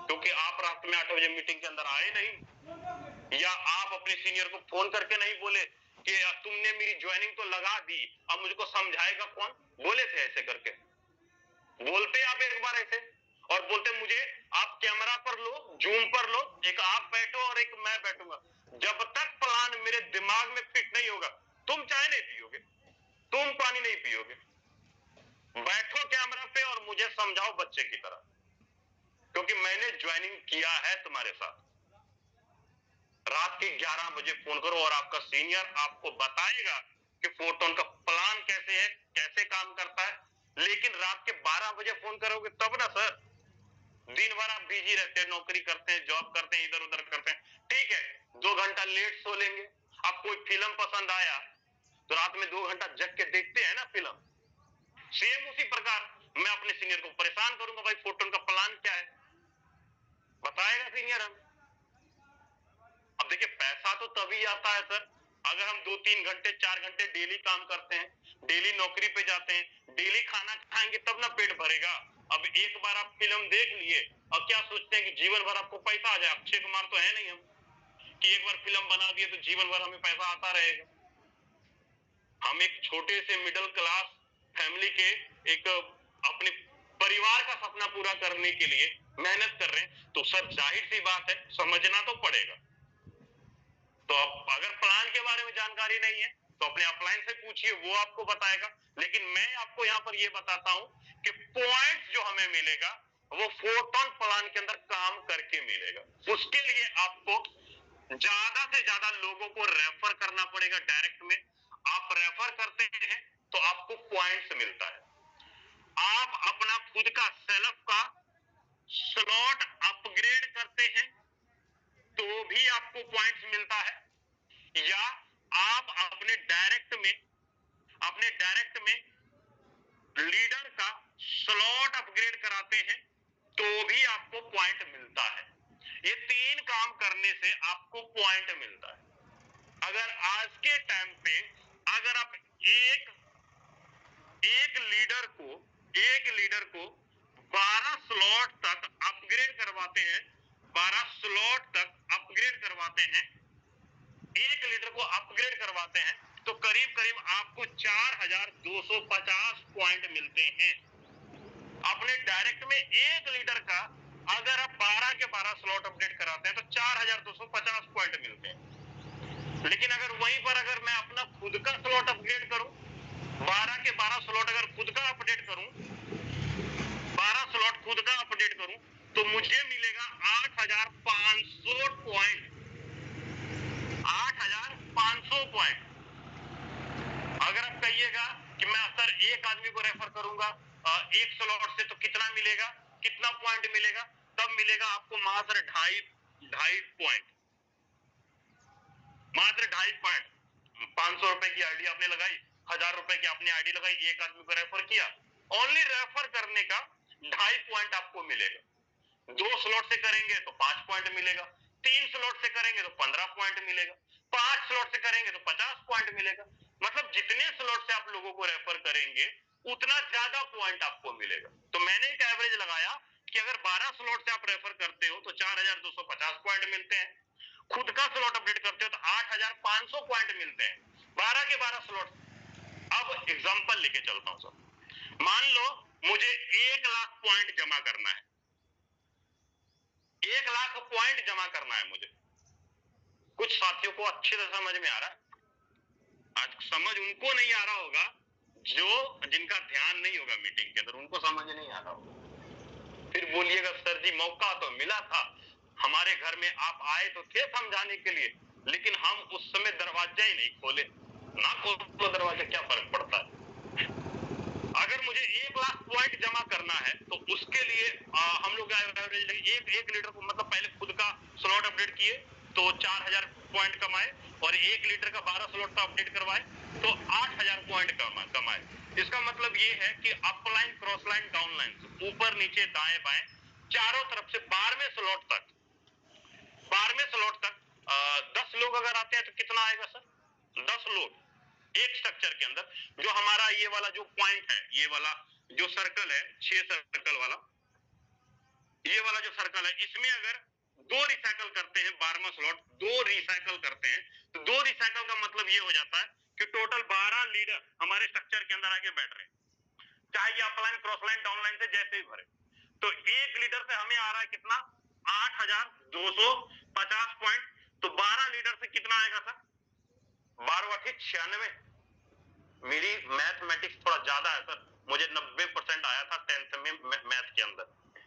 क्योंकि आप रात में 8 बजे मीटिंग के अंदर आए नहीं, या आप अपने सीनियर को फोन करके नहीं बोले कि तुमने मेरी ज्वाइनिंग तो लगा दी, अब मुझको समझाएगा कौन? बोले थे ऐसे करके? बोलते आप एक बार ऐसे और बोलते मुझे आप कैमरा पर लो, जूम पर लो, एक आप बैठो और एक मैं बैठूंगा। जब तक प्लान मेरे दिमाग में फिट नहीं होगा, तुम चाय नहीं पियोगे, तुम पानी नहीं पियोगे। बैठो कैमरा पे और मुझे समझाओ बच्चे की तरह, क्योंकि मैंने ज्वाइनिंग किया है तुम्हारे साथ। रात के 11 बजे फोन करो और आपका सीनियर आपको बताएगा कि फोर्टन का प्लान कैसे है, कैसे काम करता है। लेकिन रात के 12 बजे फोन करोगे तब ना सर, दिन भर आप बिजी रहते हैं, नौकरी करते हैं, जॉब करते हैं, इधर उधर करते हैं, ठीक है 2 घंटा लेट सो लेंगे। अब कोई फिल्म पसंद आया तो रात में 2 घंटा जग के देखते हैं ना फिल्म। सेम उसी प्रकार मैं अपने सीनियर को परेशान करूंगा, भाई फोर्टन का प्लान क्या है, बताएगा सीनियर हम। अब देखिए पैसा तो तभी आता है सर अगर हम 2-3 घंटे 4 घंटे डेली काम करते हैं, डेली नौकरी पे जाते हैं, डेली खाना खाएंगे तब ना पेट भरेगा। अब एक बार आप फिल्म देख लिए और क्या सोचते हैं कि जीवन भर आपको पैसा आ जाए? अक्षय कुमार तो है नहीं हम कि एक बार फिल्म बना दिए तो जीवन भर हमें पैसा आता रहेगा। हम एक छोटे से मिडिल क्लास फैमिली के एक अपने परिवार का सपना पूरा करने के लिए मेहनत कर रहे हैं, तो सर जाहिर सी बात है समझना तो पड़ेगा। तो अब अगर प्लान के बारे में जानकारी नहीं है तो अपने अपलाइन से पूछिए, वो आपको बताएगा। लेकिन मैं आपको यहाँ पर ये बताता हूं कि पॉइंट जो हमें मिलेगा वो फोर्टन प्लान के अंदर काम करके मिलेगा। उसके लिए आपको ज्यादा से ज्यादा लोगों को रेफर करना पड़ेगा डायरेक्ट में। आप रेफर करते हैं तो आपको पॉइंट्स मिलता है, आप अपना खुद का सेल्फ का स्लॉट अपग्रेड करते हैं तो भी आपको पॉइंट्स मिलता है, या आप अपने डायरेक्ट में लीडर का स्लॉट अपग्रेड कराते हैं तो भी आपको पॉइंट मिलता है। ये 3 काम करने से आपको पॉइंट मिलता है। अगर आज के टाइम पे अगर आप एक लीडर को 12 स्लॉट तक अपग्रेड करवाते हैं, 12 स्लॉट तक अपग्रेड करवाते हैं, एक लीडर को अपग्रेड करवाते हैं तो करीब करीब आपको 4250 पॉइंट मिलते हैं। अपने डायरेक्ट में एक लीडर का अगर आप 12 के 12 स्लॉट अपडेट कराते हैं तो 4250 पॉइंट मिलते हैं। लेकिन अगर वहीं पर अगर मैं अपना खुद का स्लॉट अपग्रेड करूं, 12 के 12 स्लॉट अगर खुद का अपडेट करूं, 12 स्लॉट खुद का अपडेट करूं तो मुझे मिलेगा 8500 पॉइंट, 8500 पॉइंट। अगर आप कहिएगा कि मैं सर एक आदमी को रेफर करूंगा एक स्लॉट से तो कितना मिलेगा, कितना पॉइंट मिलेगा, तब मिलेगा आपको मात्र 2.5 पॉइंट, मात्र 2.5 पॉइंट। 500 रुपए की आईडी आपने लगाई, 1000 रुपए की आपने आईडी लगाई, एक आदमी को रेफर किया, ओनली रेफर करने का 2.5 पॉइंट आपको मिलेगा। 2 स्लॉट से करेंगे तो 5 पॉइंट मिलेगा, 3 स्लॉट से करेंगे तो 15 पॉइंट मिलेगा, 5 स्लॉट से करेंगे तो 50 पॉइंट मिलेगा। मतलब जितने स्लॉट से आप लोगों को रेफर करेंगे उतना ज्यादा पॉइंट आपको मिलेगा। तो मैंने एक एवरेज लगाया कि अगर 12 स्लॉट से आप रेफर करते हो तो 4250 पॉइंट मिलते हैं, खुद का स्लॉट अपडेट करते हो तो 8500 पॉइंट मिलते हैं, 12 के 12 स्लॉट। अब एग्जांपल लेके चलता हूं सर, मान लो मुझे 1 लाख पॉइंट जमा करना है, 1 लाख पॉइंट जमा करना है मुझे। कुछ साथियों को अच्छी तरह समझ में आ रहा है, आज समझ उनको नहीं आ रहा होगा जिनका ध्यान नहीं होगा मीटिंग के अंदर, उनको समझ नहीं आ रहा होगा। फिर बोलिएगा सर जी मौका तो मिला था, हमारे घर में आप आए तो थे समझाने के लिए, लेकिन हम उस समय दरवाजा ही नहीं खोले। ना खोलो दरवाजा, क्या फर्क पड़ता है। अगर मुझे 1 लाख पॉइंट जमा करना है तो उसके लिए हम लोग एवरेज एक लीटर को, मतलब पहले खुद का स्लॉट अपडेट किए तो 4000 पॉइंट कमाए, और 1 लीटर का 12 स्लॉट का अपडेट करवाए तो 8000 पॉइंट कमाए। इसका मतलब ये है कि upline, cross line, down line, ऊपर नीचे दाएं बाएं चारों तरफ से 12वें स्लॉट तक 10 लोग अगर आते हैं तो कितना आएगा सर? 10 लोग एक स्ट्रक्चर के अंदर। जो हमारा ये वाला जो पॉइंट है, ये वाला जो सर्कल है, 6 सर्कल वाला, ये वाला जो सर्कल है, इसमें अगर 2 रिसाइकल करते हैं, 12वां स्लॉट 2 रिसाइकल करते हैं तो 2 रिसाइकल का मतलब ये हो जाता है कि टोटल 12 लीडर हमारे स्ट्रक्चर के अंदर आके बैठ रहे हैं, चाहे ये upline, cross line, down line से जैसे भी भरे। तो एक लीडर से हमें आ रहा है कितना? 8250 पॉइंट। तो 12 लीडर से कितना आएगा सर? 12 8 96। मेरी मैथमेटिक्स थोड़ा ज्यादा है सर, मुझे 90% आया था 10th में मैथ के अंदर,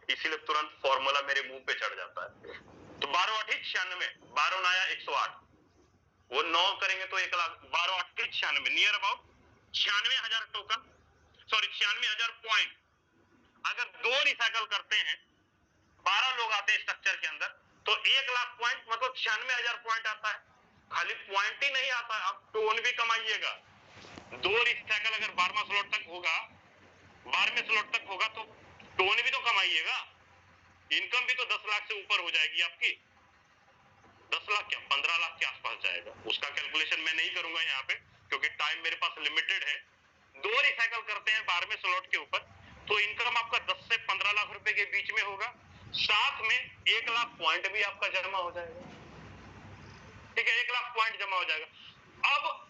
इसीलिए तुरंत फॉर्मूला मेरे मुंह पे चढ़ जाता है। तो 12 8 96, 12 9 108, वो 9 करेंगे तो 1 lakh, 12 8 96, near about 96,000 token, sorry 96,000 point. अगर 2 रिसाइकल करते हैं, 12 लोग आते हैं स्ट्रक्चर के अंदर, तो 1 लाख पॉइंट मतलब 96,000 पॉइंट आता है। खाली पॉइंट ही नहीं आता है, आप टोन भी कमाइएगा। 2 रिसाइकल अगर 12वां स्लॉट तक होगा, 12वें स्लॉट तक होगा तो टोन भी तो कमाइएगा। इनकम भी तो 10 लाख से ऊपर हो जाएगी आपकी, 10 लाख क्या 15 लाख के आसपास जाएगा। उसका कैलकुलेशन मैं नहीं करूंगा यहाँ पे क्योंकि टाइम मेरे पास लिमिटेड है। 2 रिसाइकल करते हैं 12वें स्लॉट के ऊपर तो इनकम आपका 10 से 15 लाख रुपए के बीच में होगा, साथ में 1 लाख पॉइंट भी आपका जमा हो जाएगा। ठीक है, 1 लाख पॉइंट जमा हो जाएगा। अब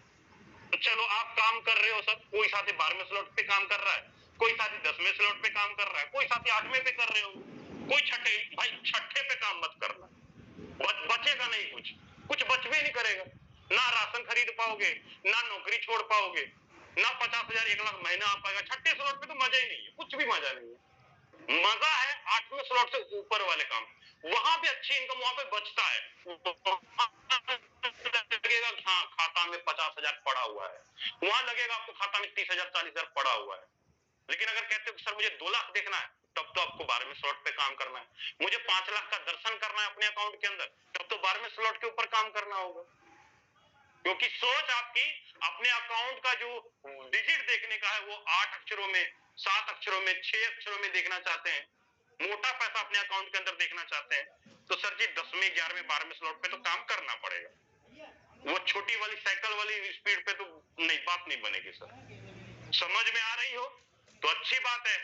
चलो आप काम कर रहे हो सर, कोई साथी 12वें स्लॉट पे काम कर रहा है, कोई साथी 10वें स्लॉट पे काम कर रहा है, कोई साथी 8वें पे कर रहे हो, कोई छठे। भाई छठे पे काम मत करना, बचेगा नहीं, कुछ बच भी नहीं करेगा। ना राशन खरीद पाओगे, ना नौकरी छोड़ पाओगे, ना 50,000 1 लाख महीना आ पाएगा। छठे स्लॉट पे तो मजा ही नहीं है, कुछ भी मजा नहीं है। मजा है 8वें स्लॉट से ऊपर वाले काम, वहां पे अच्छी इनकम, वहां पे बचता है। लगेगा हाँ खाता में 50,000 पड़ा हुआ है, वहां लगेगा आपको खाता में 30,000 40,000 पड़ा हुआ है। लेकिन अगर कहते हो कि सर मुझे 2 लाख देखना है, तब तो आपको 12वें स्लॉट पे काम करना है। मुझे 5 लाख का दर्शन करना है अपने अकाउंट के अंदर, तब तो 12वें स्लॉट के ऊपर काम करना होगा। क्योंकि सोच आपकी अपने अकाउंट का जो डिजिट देखने का है वो 8 अक्षरों में, 7 अक्षरों में, 6 अक्षरों में देखना चाहते हैं, मोटा पैसा अपने अकाउंट के अंदर देखना चाहते हैं, तो सर जी 10वें 11वें 12वें स्लॉट पे तो काम करना पड़ेगा। वो छोटी वाली साइकिल वाली स्पीड पे तो नहीं, बात नहीं बनेगी सर। समझ में आ रही हो तो अच्छी बात है,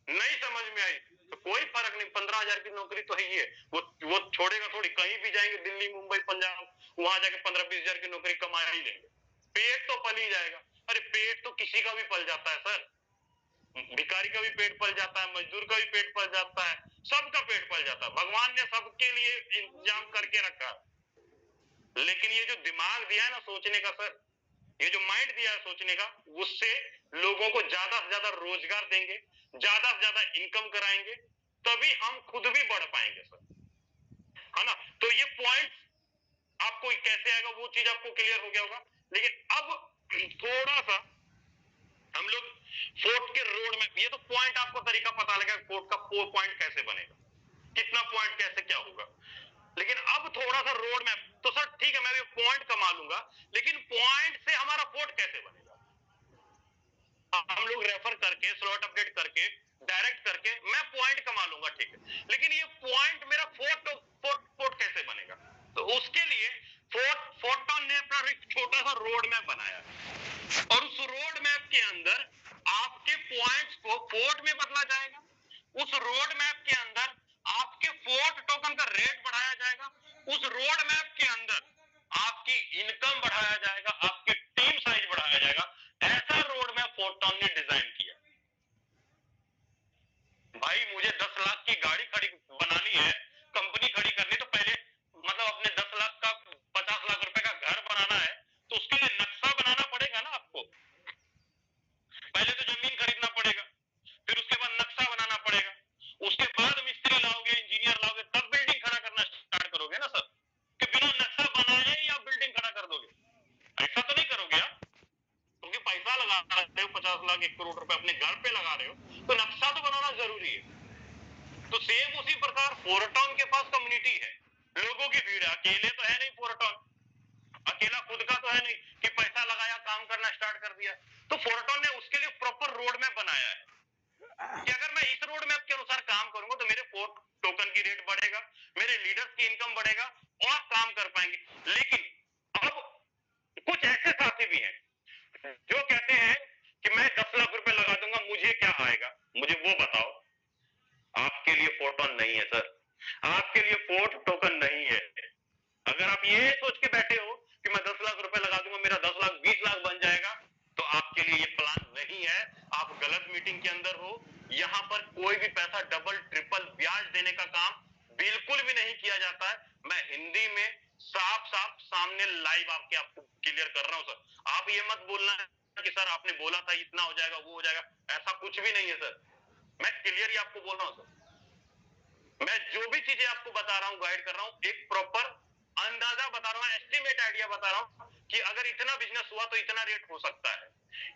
नहीं समझ में आई तो कोई फर्क नहीं, 15,000 की नौकरी तो है ही है, वो छोड़ेगा थोड़ी, कहीं भी जाएंगे दिल्ली मुंबई पंजाब, वहां जाके 15-20,000 की नौकरी कमा ही लेंगे, पेट तो पल ही जाएगा। अरे पेट तो किसी का भी पल जाता है सर, भिखारी का भी पेट पल जाता है, मजदूर का भी पेट पल जाता है, सबका पेट पल जाता है, भगवान ने सबके लिए इंतजाम करके रखा। लेकिन ये जो दिमाग दिया है ना सोचने का सर, ये जो माइंड दिया है सोचने का, उससे लोगों को ज्यादा से ज्यादा रोजगार देंगे, ज्यादा से ज्यादा इनकम कराएंगे, तभी हम खुद भी बढ़ पाएंगे सर, है ना। तो ये पॉइंट आपको कैसे आएगा वो चीज आपको क्लियर हो गया होगा। लेकिन अब थोड़ा सा हम लोग फोर्ट के रोड में, ये तो पॉइंट आपको तरीका पता लगा फोर्ट का पॉइंट कैसे बनेगा, कितना पॉइंट कैसे क्या होगा। लेकिन अब थोड़ा सा रोड मैप, तो सर ठीक है मैं भी पॉइंट कमा लूंगा, लेकिन पॉइंट से हमारा फोर्ट कैसे बनेगा? हम लोग रेफर करके, स्लॉट अपडेट करके, डायरेक्ट करके मैं पॉइंट कमा लूंगा, ठीक है, लेकिन ये पॉइंट मेरा फोर्ट कैसे बनेगा? तो उसके लिए फोर्टॉन ने अपना एक छोटा सा रोड मैप बनाया, और उस रोड मैप के अंदर आपके पॉइंट्स को फोर्ट में बदला जाएगा, उस रोड मैप के अंदर आपके फोर्ट टोकन का रेट बढ़ाया जाएगा, उस रोड मैप के अंदर आपकी इनकम बढ़ाया जाएगा, आपकी टीम साइज बढ़ाया जाएगा। ऐसा रोड मैप फोर्टॉन ने डिजाइन किया। भाई मुझे 10 लाख की गाड़ी खड़ी बनानी है, कंपनी खड़ी करनी, तो पहले मतलब अपने 10 लाख का 50 लाख रुपए का घर बनाना है, तो उसके लिए नक्शा बनाना पड़ेगा ना आपको। पहले तो जमीन खरीदना पड़ेगा, फिर उसके बाद नक्शा बनाना पड़ेगा, उसके बाद मिस्त्री लाओगे, इंजीनियर लाओगे, तब बिल्डिंग खड़ा करना स्टार्ट करोगे ना सर। कि बिना नक्शा बनाए ही आप बिल्डिंग खड़ा कर दोगे, ऐसा तो नहीं करोगे आप, क्योंकि पैसा लगा रहे हो 50 लाख 1 करोड़ रुपए अपने घर पे लगा रहे हो, तो नक्शा तो बनाना जरूरी है। तो सेम उसी प्रकार फोर्टॉन के पास कम्युनिटी है, लोगों की भीड़ है, अकेले तो है नहीं फोर्टॉन, अकेला खुद का तो है नहीं कि पैसा लगाया काम करना स्टार्ट कर दिया। तो फोर्टॉन ने उसके लिए प्रॉपर रोड मैप बनाया है कि अगर मैं इस रोड मैप के अनुसार काम करूंगा तो मेरे फोर्ट टोकन की रेट बढ़ेगा, मेरे लीडर्स की इनकम बढ़ेगा और काम कर पाएंगे। लेकिन अब कुछ ऐसे साथी भी हैं जो कहते हैं कि मैं 10 लाख रुपए लगा दूंगा, मुझे क्या आएगा, मुझे वो बताओ। आपके लिए फोर्टॉन नहीं है सर, आपके लिए फोर्ट टोकन नहीं है। अगर आप ये सोच के बैठे हो कि मैं 10 लाख रुपए लगा दूंगा मेरा 10 लाख 20 लाख बन जाएगा, तो आपके लिए ये प्लान नहीं है, आप गलत मीटिंग के अंदर हो। यहां पर कोई भी पैसा डबल ट्रिपल ब्याज देने का काम बिल्कुल भी नहीं किया जाता है। मैं हिंदी में साफ साफ सामने लाइव आपको क्लियर कर रहा हूं सर। आप ये मत बोलना कि सर आपने बोला था इतना हो जाएगा वो हो जाएगा, ऐसा कुछ भी नहीं है सर। मैं क्लियर ही आपको बोल रहा हूं सर। मैं जो भी चीजें आपको बता रहा हूं, गाइड कर रहा हूं, एक प्रॉपर अंदाजा बता रहा हूं, एस्टिमेट आइडिया बता रहा हूं कि अगर इतना बिजनेस हुआ तो इतना रेट हो सकता है,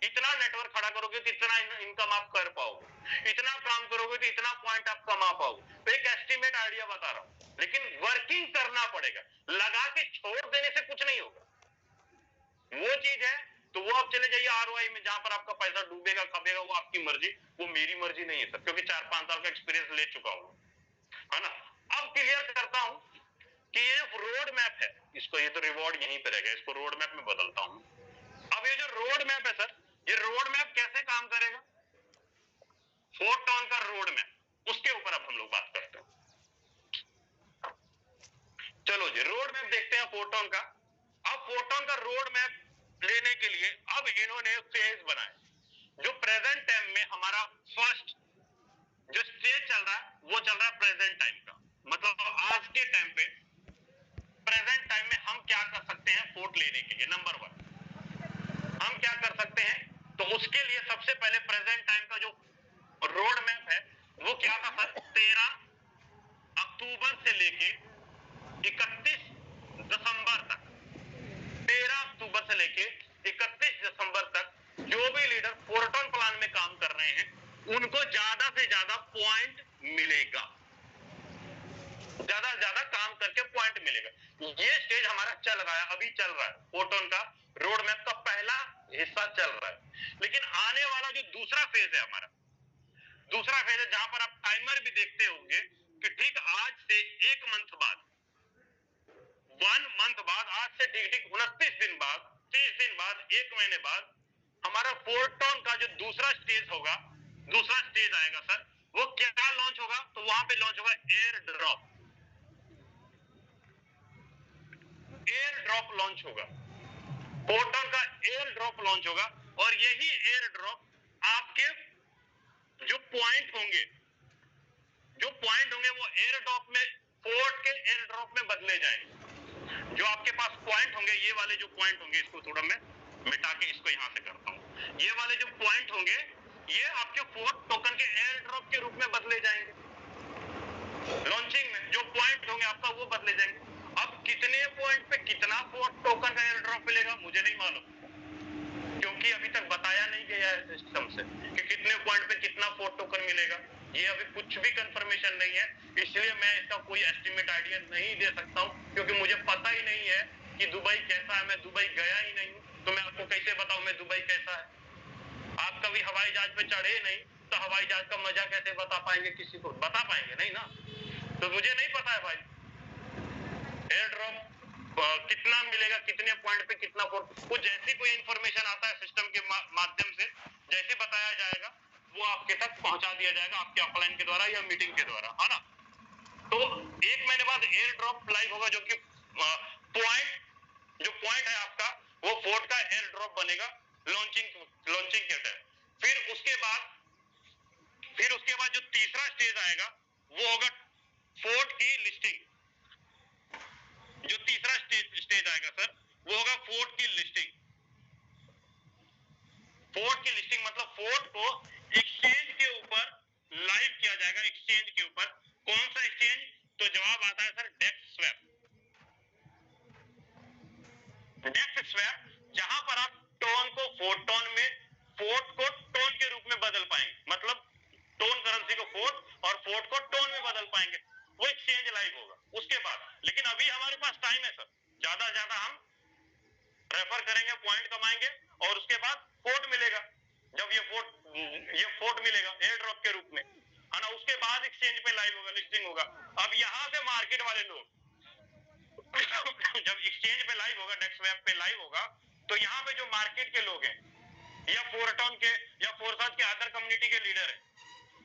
इतना नेटवर्क खड़ा करोगे तो इतना इनकम आप कर पाओगे, इतना काम करोगे तो इतना पॉइंट आप कमा पाओगे। तो एक एस्टिमेट आइडिया बता रहा हूं, लेकिन वर्किंग करना पड़ेगा, लगा के छोड़ देने से कुछ नहीं होगा। वो चीज है तो वो आप चले जाइए आरओआई में, जहां पर आपका पैसा डूबेगा खबेगा वो आपकी मर्जी, वो मेरी मर्जी नहीं है सर, क्योंकि 4-5 साल का एक्सपीरियंस ले चुका हूं, है ना। अब क्लियर करता हूं कि ये जो रोड मैप है, इसको, ये तो रिवॉर्ड यहीं पे रहेगा, इसको रोड मैप में बदलता हूं। अब ये जो रोड मैप है सर, ये रोड मैप कैसे काम करेगा, फोर्टॉन का रोड मैप, उसके ऊपर अब हम लोग बात करते हैं। चलो जी रोड मैप देखते हैं फोर्टॉन का। अब फोर्टॉन का रोड मैप लेने के लिए अब इन्होंने फेज बनाए, जो प्रेजेंट टाइम में हमारा फर्स्ट जो स्टेज चल रहा है वो चल रहा है प्रेजेंट टाइम का, मतलब आज के टाइम पे प्रेजेंट टाइम में हम क्या कर सकते हैं फोर्ट लेने के लिए। नंबर 1 हम क्या कर सकते हैं, तो उसके लिए सबसे पहले प्रेजेंट टाइम का जो रोड मैप है वो क्या था सर, 13 अक्टूबर से लेके 31 दिसंबर तक, 13 उनको ज्यादा से ज्यादा पॉइंट मिलेगा, ज्यादा से ज्यादा काम करके पॉइंट मिलेगा। ये स्टेज हमारा चल रहा है, अभी चल रहा है, फोटोन का रोड मैप का पहला हिस्सा चल रहा है। लेकिन आने वाला जो दूसरा फेज है हमारा, दूसरा फेज है जहां पर आप टाइमर भी देखते होंगे कि ठीक आज से 1 मंथ बाद, 1 मंथ बाद, आज से ठीक ठीक 29 दिन बाद, 30 दिन बाद, 1 महीने बाद हमारा फोटोन का जो दूसरा स्टेज होगा, दूसरा स्टेज आएगा सर, वो क्या लॉन्च होगा? तो वहां पे लॉन्च होगा air drop. Air drop launch होगा, फोटोन का एयर ड्रॉप लॉन्च होगा। और यही एयर ड्रॉप आपके जो पॉइंट होंगे, वो एयर ड्रॉप में, फोर्ट के एयर ड्रॉप में बदले जाएंगे। जो आपके पास पॉइंट होंगे, ये वाले जो पॉइंट होंगे, इसको थोड़ा मैं मिटा के इसको यहां से करता हूं, ये वाले जो पॉइंट होंगे ये आपके फोर्ट टोकन के एयर ड्रॉप के रूप में बदले जाएंगे। लॉन्चिंग में जो पॉइंट होंगे आपका वो बदले जाएंगे। अब कितने पॉइंट पे कितना फोर्ट टोकन का एयर ड्रॉप मिलेगा मुझे नहीं मालूम, क्योंकि अभी तक बताया नहीं गया है सिस्टम से कि कितने पॉइंट पे कितना फोर्ट टोकन मिलेगा। ये अभी कुछ भी कंफर्मेशन नहीं है, इसलिए मैं इसका कोई एस्टिमेट आइडिया नहीं दे सकता हूं, क्योंकि मुझे पता ही नहीं है कि दुबई कैसा है। मैं दुबई गया ही नहीं हूं, तो मैं आपको कैसे बताऊं मैं दुबई कैसा है। आप कभी हवाई जहाज पे चढ़े नहीं, तो हवाई जहाज का मजा कैसे बता पाएंगे? किसी को बता पाएंगे नहीं ना। तो मुझे नहीं पता है भाई एयर ड्रॉप कितना मिलेगा, कितने पॉइंट पे कितना फोर्ट। कुछ जैसी कोई इंफॉर्मेशन आता है सिस्टम के माध्यम से, जैसे बताया जाएगा वो आपके तक पहुंचा दिया जाएगा, आपके अपलाइन के द्वारा या मीटिंग के द्वारा, है ना। तो 1 महीने बाद एयर ड्रॉप लाइव होगा, जो कि पॉइंट है आपका, वो फोर्ट का एयर ड्रॉप बनेगा लॉन्चिंग के टाइम। फिर उसके बाद जो तीसरा स्टेज आएगा वो होगा फोर्ट की लिस्टिंग। जो तीसरा स्टेज आएगा सर, वो होगा फोर्ट की लिस्टिंग। फोर्ट की लिस्टिंग मतलब फोर्ट को एक्सचेंज के ऊपर लाइव किया जाएगा। एक्सचेंज के ऊपर कौन सा एक्सचेंज? तो जवाब आता है सर डेक्स स्वैप। डेक्स स्वैप, जहां पर आप टोन को फोर्टोन में, फोर्ट को टोन के रूप में बदल पाएंगे, मतलब टोन करेंसी को फोर्ट और फोर्ट को टोन में बदल पाएंगे। वो एक्सचेंज लाइव होगा उसके बाद। लेकिन अभी हमारे पास टाइम है सर, ज्यादा से ज्यादा हम रेफर करेंगे, पॉइंट कमाएंगे और उसके बाद फोर्ट मिलेगा। जब ये फोर्ट मिलेगा एयर ड्रॉप के रूप में, है ना, उसके बाद एक्सचेंज पे लाइव होगा, लिस्टिंग होगा। अब यहां से मार्केट वाले लोग जब एक्सचेंज पे लाइव होगा, डेक्स वेब पे लाइव होगा, तो यहाँ पे जो मार्केट के लोग हैं या फोर्टोन के या फोर्साज के अदर कम्युनिटी के लीडर है,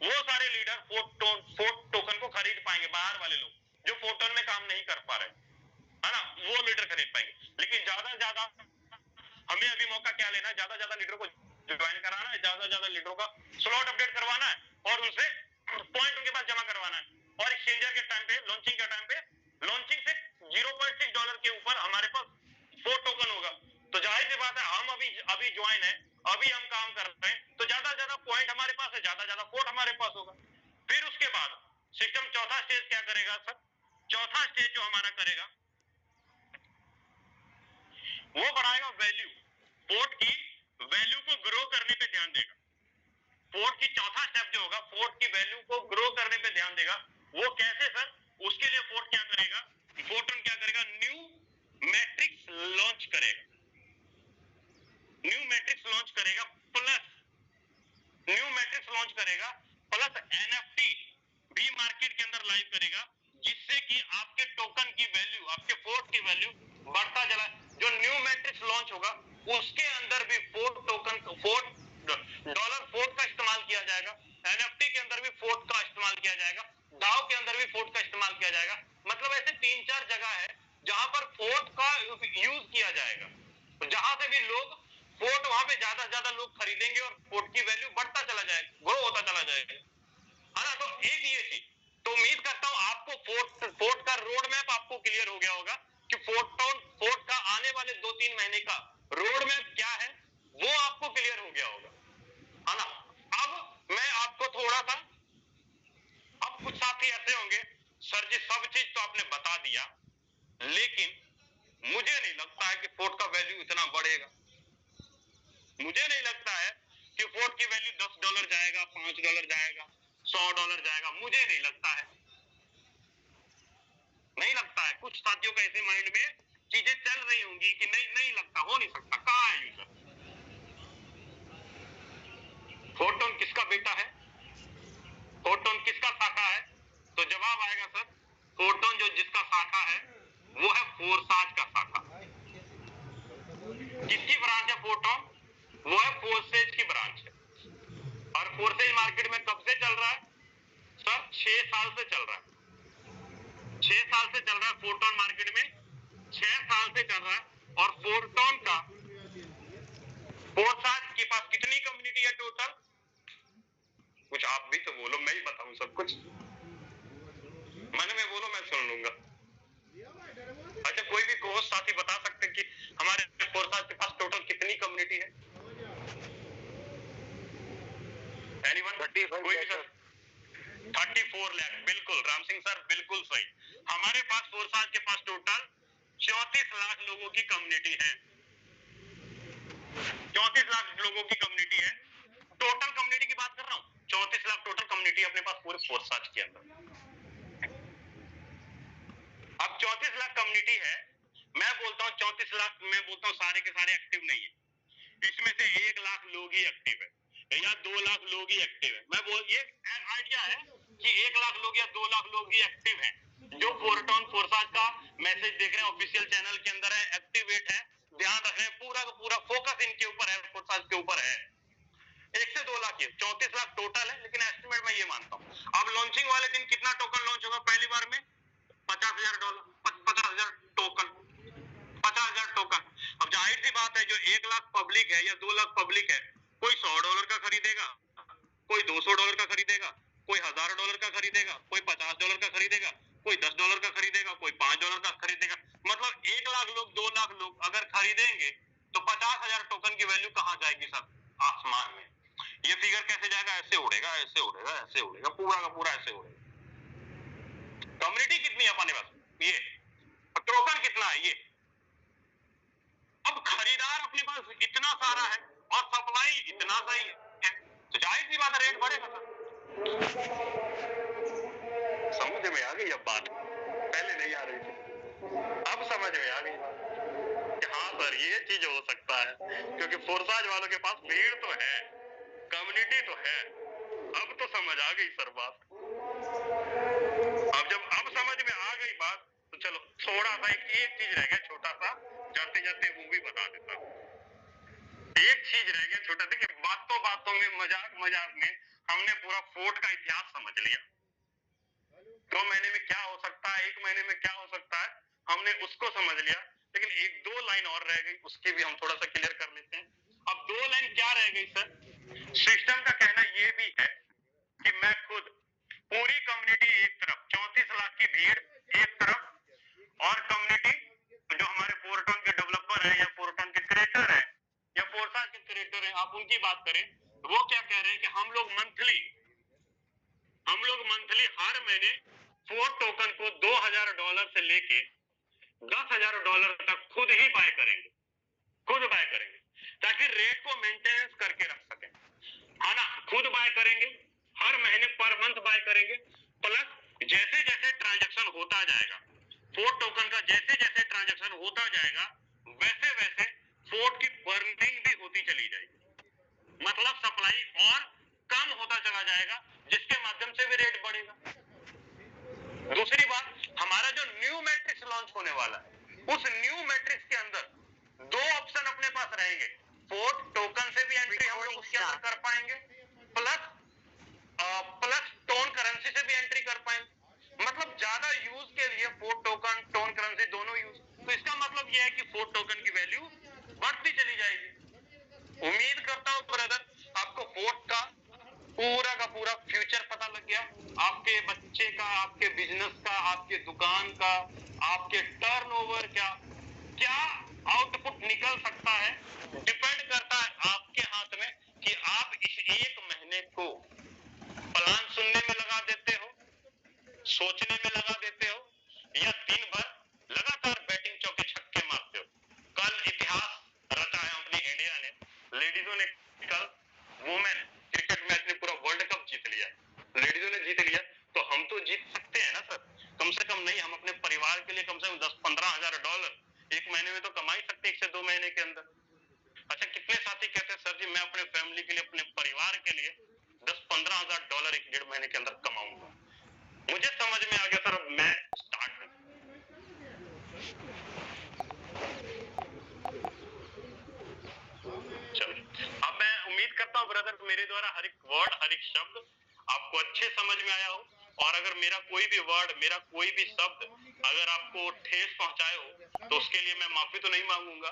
वो सारे लीडर फोर्ट टोकन को खरीद पाएंगे। बाहर वाले लोग जो फोर्टोन में काम नहीं कर पा रहे, है ना, वो लीडर खरीद पाएंगे। लेकिन ज्यादा से ज्यादा हमें अभी मौका क्या लेना है? ज्यादा से ज्यादा लीडरों को ज्वाइन कराना है, ज्यादा से ज्यादा लीडरों का स्लॉट अपडेट करवाना है और उनसे पॉइंट उनके पास जमा करवाना है। और एक्सचेंजर के टाइम पे, लॉन्चिंग के टाइम पे, लॉन्चिंग से $0.6 के ऊपर हमारे पास फोर्ट टोकन होगा। तो जाहिर सी बात है, हम अभी ज्वाइन है, अभी हम काम कर रहे हैं, तो ज्यादा से ज्यादा पॉइंट हमारे पास है, ज्यादा से ज्यादा फोर्ट हमारे पास होगा। फिर उसके बाद सिस्टम चौथा स्टेज क्या करेगा सर? चौथा स्टेज जो हमारा करेगा वो बढ़ाएगा वैल्यू, फोर्ट की वैल्यू को ग्रो करने पे ध्यान देगा। फोर्ट की चौथा स्टेप जो होगा, फोर्ट की वैल्यू को ग्रो करने पे ध्यान देगा। वो कैसे सर? उसके लिए फोर्ट क्या करेगा? फोर्टन क्या करेगा? न्यू मैट्रिक्स लॉन्च करेगा। न्यू मैट्रिक्स लॉन्च करेगा प्लस एनएफटी भी मार्केट के अंदर लाइव करेगा, जिससे कि आपके टोकन की वैल्यू, आपके फोर्ट की वैल्यू बढ़ता चला। जो न्यू मैट्रिक्स लॉन्च होगा उसके अंदर भी डॉलर फोर्ट का इस्तेमाल किया जाएगा, एनएफटी के अंदर भी फोर्ट का इस्तेमाल किया जाएगा, डाउ के अंदर भी फोर्ट का इस्तेमाल किया जाएगा। मतलब ऐसे 3-4 जगह है जहां पर फोर्ट का यूज किया जाएगा। तो जहां से भी लोग फोर्ट, वहां पे ज्यादा से ज्यादा लोग खरीदेंगे और फोर्ट की वैल्यू बढ़ता चला जाएगा, ग्रो होता चला जाएगा, है ना। तो एक ये चीज, तो उम्मीद करता हूं आपको फोर्ट का रोड मैप आपको क्लियर हो गया होगा कि फोर्ट का आने वाले 2-3 महीने का रोड मैप क्या है, वो आपको क्लियर हो गया होगा, है ना। अब मैं आपको थोड़ा सा, अब कुछ साथी ऐसे होंगे सर जी सब चीज तो आपने बता दिया, लेकिन मुझे नहीं लगता है कि फोर्ट का वैल्यू इतना बढ़ेगा। मुझे नहीं लगता है कि फोर्ट की वैल्यू $10 जाएगा, $5 जाएगा, $100 जाएगा। मुझे नहीं लगता है, नहीं लगता है। कुछ साथियों का ऐसे माइंड में चीजें चल रही होंगी कि नहीं, नहीं लगता, हो नहीं सकता। कहाँ है यूजर? फोर्टोन किसका बेटा है? फोर्टोन किसका शाखा है? तो जवाब आएगा सर, फोर्टोन जो जिसका शाखा है वो है फोर्साज का शाखा। किसकी ब्रांच है फोर्टोन? वो है फोर्सेज की ब्रांच है। और फोर्सेज मार्केट में कब से चल रहा है सर? 6 साल से चल रहा है। 6 साल से चल रहा है फोर्टोन मार्केट में, 6 साल से चल रहा है। और फोर्टोन का फोर्साज के पास कितनी कम्युनिटी है टोटल? कुछ आप भी तो बोलो, मैं ही बताऊं सब कुछ। मन में बोलो, मैं सुन लूंगा। अच्छा, कोई भी कोच साथी बता सकते कि हमारे फोर्साज के पास टोटल कितनी कम्युनिटी है? एनीवन? 34 लाख। बिल्कुल राम सिंह सर, बिल्कुल सही। हमारे पास फोर्साज के पास टोटल 34 लाख लोगों की कम्युनिटी है। 34 लाख लोगों की कम्युनिटी है। टोटल कम्युनिटी की बात कर रहा हूं। 34 लाख टोटल कम्युनिटी अपने पास पूरे फोर्साज के अंदर। अब 34 लाख कम्युनिटी है, मैं बोलता हूं 34 लाख, मैं बोलता हूं सारे के सारे एक्टिव नहीं है। इसमें से 1 लाख लोग ही एक्टिव है या 2 लाख लोग ही एक्टिव है। मैं बोल, ये आइडिया है कि 1 लाख लोग या 2 लाख लोग ही एक्टिव हैं जो फोर्टोन फोर्साज का मैसेज देख रहे हैं, ऑफिशियल चैनल के अंदर है, एक्टिवेट है। ध्यान रखें, पूरा का पूरा फोकस इनके ऊपर है, फोर्साज के ऊपर है। 1 से 2 लाख, ये 34 लाख टोटल है, लेकिन एस्टिमेट मैं ये मानता हूं। अब लॉन्चिंग वाले दिन कितना टोकन लॉन्च होगा पहली बार में? $50,000, 50,000 टोकन, 50,000 टोकन। अब जाहिर सी बात है, जो 1 लाख पब्लिक है या 2 लाख पब्लिक है, कोई $100 का खरीदेगा, कोई $200 का खरीदेगा, कोई $1,000 का खरीदेगा, कोई $50 का खरीदेगा, कोई $10 का खरीदेगा, कोई $5 का खरीदेगा। मतलब 1 लाख लोग, 2 लाख लोग अगर खरीदेंगे तो 50,000 टोकन की वैल्यू कहां जाएगी सर? आसमान में। ये फिगर कैसे जाएगा? ऐसे उड़ेगा, ऐसे उड़ेगा, ऐसे उड़ेगा, पूरा का पूरा ऐसे उड़ेगा। कम्युनिटी कितनी है अपने पास? ये। टोकन कितना है? ये। अब खरीदार अपने पास इतना सारा है और सप्लाई इतना सही है, तो जाहिर सी बात है रेट बढ़ेगा सर। समझ में आ गई अब बात? पहले नहीं आ रही थी, अब समझ में आ गई कि हाँ सर, ये चीज हो सकता है, क्योंकि फोर्साज वालों के पास भीड़ तो है, कम्युनिटी तो है। अब तो समझ आ गई सर बात। अब जब अब समझ में आ गई बात, तो चलो थोड़ा सा एक चीज रह गया छोटा सा, जाते जाते वो भी बता देता हूँ। एक चीज रह गया छोटा सा कि बातों बातों में, मजाक मजाक में हमने पूरा फोर्ट का इतिहास समझ लिया। 2 महीने में क्या हो सकता है, 1 महीने में क्या हो सकता है, हमने उसको समझ लिया। लेकिन 1-2 लाइन और रह गई, उसकी भी हम थोड़ा सा क्लियर कर लेते हैं। अब 2 लाइन क्या रह गई सर? सिस्टम का कहना ये भी है कि मैं खुद पूरी कम्युनिटी एक तरफ, 34 लाख की भीड़ एक तरफ, और कम्युनिटी जो हमारे फोर्टोन के डेवलपर हैं या फोर्टोन के क्रिएटर हैं या फोर्साज के क्रिएटर हैं, आप उनकी बात करें, वो क्या कह रहे हैं कि हम लोग मंथली हर महीने फोर्ट टोकन को $2,000 से लेके $10,000 तक खुद ही बाय करेंगे, ताकि रेट को मेंटेनेंस करके रख सकें, है ना। खुद बाय करेंगे, हर महीने पर मंथ बाय करेंगे, प्लस जैसे जैसे ट्रांजैक्शन होता जाएगा, फोर्ट टोकन का जैसे जैसे ट्रांजैक्शन होता जाएगा, वैसे वैसे फोर्ट की बर्निंग भी होती चली जाएगी। मतलब सप्लाई और कम होता चला जाएगा, जिसके माध्यम से भी रेट बढ़ेगा। दूसरी बात, हमारा जो न्यू मैट्रिक्स लॉन्च होने वाला है, उस न्यू मैट्रिक्स के अंदर 2 ऑप्शन अपने पास रहेंगे। फोर्ट टोकन से भी एंट्री हम लोग उसके अंदर कर पाएंगे, प्लस टोन करेंसी से भी एंट्री कर पाएंगे। मतलब ज्यादा यूज के लिए फोर्ट टोकन, टोन करेंसी दोनों यूज। तो इसका मतलब यह है कि फोर्ट टोकन की वैल्यू बढ़ती चली जाएगी। उम्मीद करता हूं ब्रदर, आपको फोर्ट का पूरा फ्यूचर पता लग गया। आपके बच्चे का, आपके बिजनेस का, आपके दुकान का, आपके टर्नओवर का क्या आउटपुट निकल सकता है, डिपेंड करता है आपके हाथ में कि आप इस 1 महीने को प्लान सुनने में लगा देते हो, सोचने में लगा देते हो, या दिन भर लगातार बैटिंग चौके छक्के मारते हो। कल इतिहास रचा है अपनी इंडिया ने, लेडीजों ने कल वो नहीं, हम अपने परिवार के लिए कम से कम 10-15 हजार डॉलर एक महीने में तो कमा ही सकते हैं, 1 से 2 महीने के अंदर। अच्छा, कितने साथी कहते हैं सर जी मैं अपने फैमिली के लिए, अपने परिवार के लिए 10-15 हजार डॉलर 1-1.5 महीने के अंदर कमाऊंगा। मुझे समझ में आ गया सर, अब मैं स्टार्ट करूं। चलो, अब मैं उम्मीद करता हूं ब्रदर मेरे द्वारा हर एक वर्ड, हर एक शब्द आपको अच्छे समझ में आया हो, और अगर मेरा कोई भी वर्ड, मेरा कोई भी शब्द अगर आपको ठेस पहुंचाए हो तो उसके लिए मैं माफी तो नहीं मांगूंगा,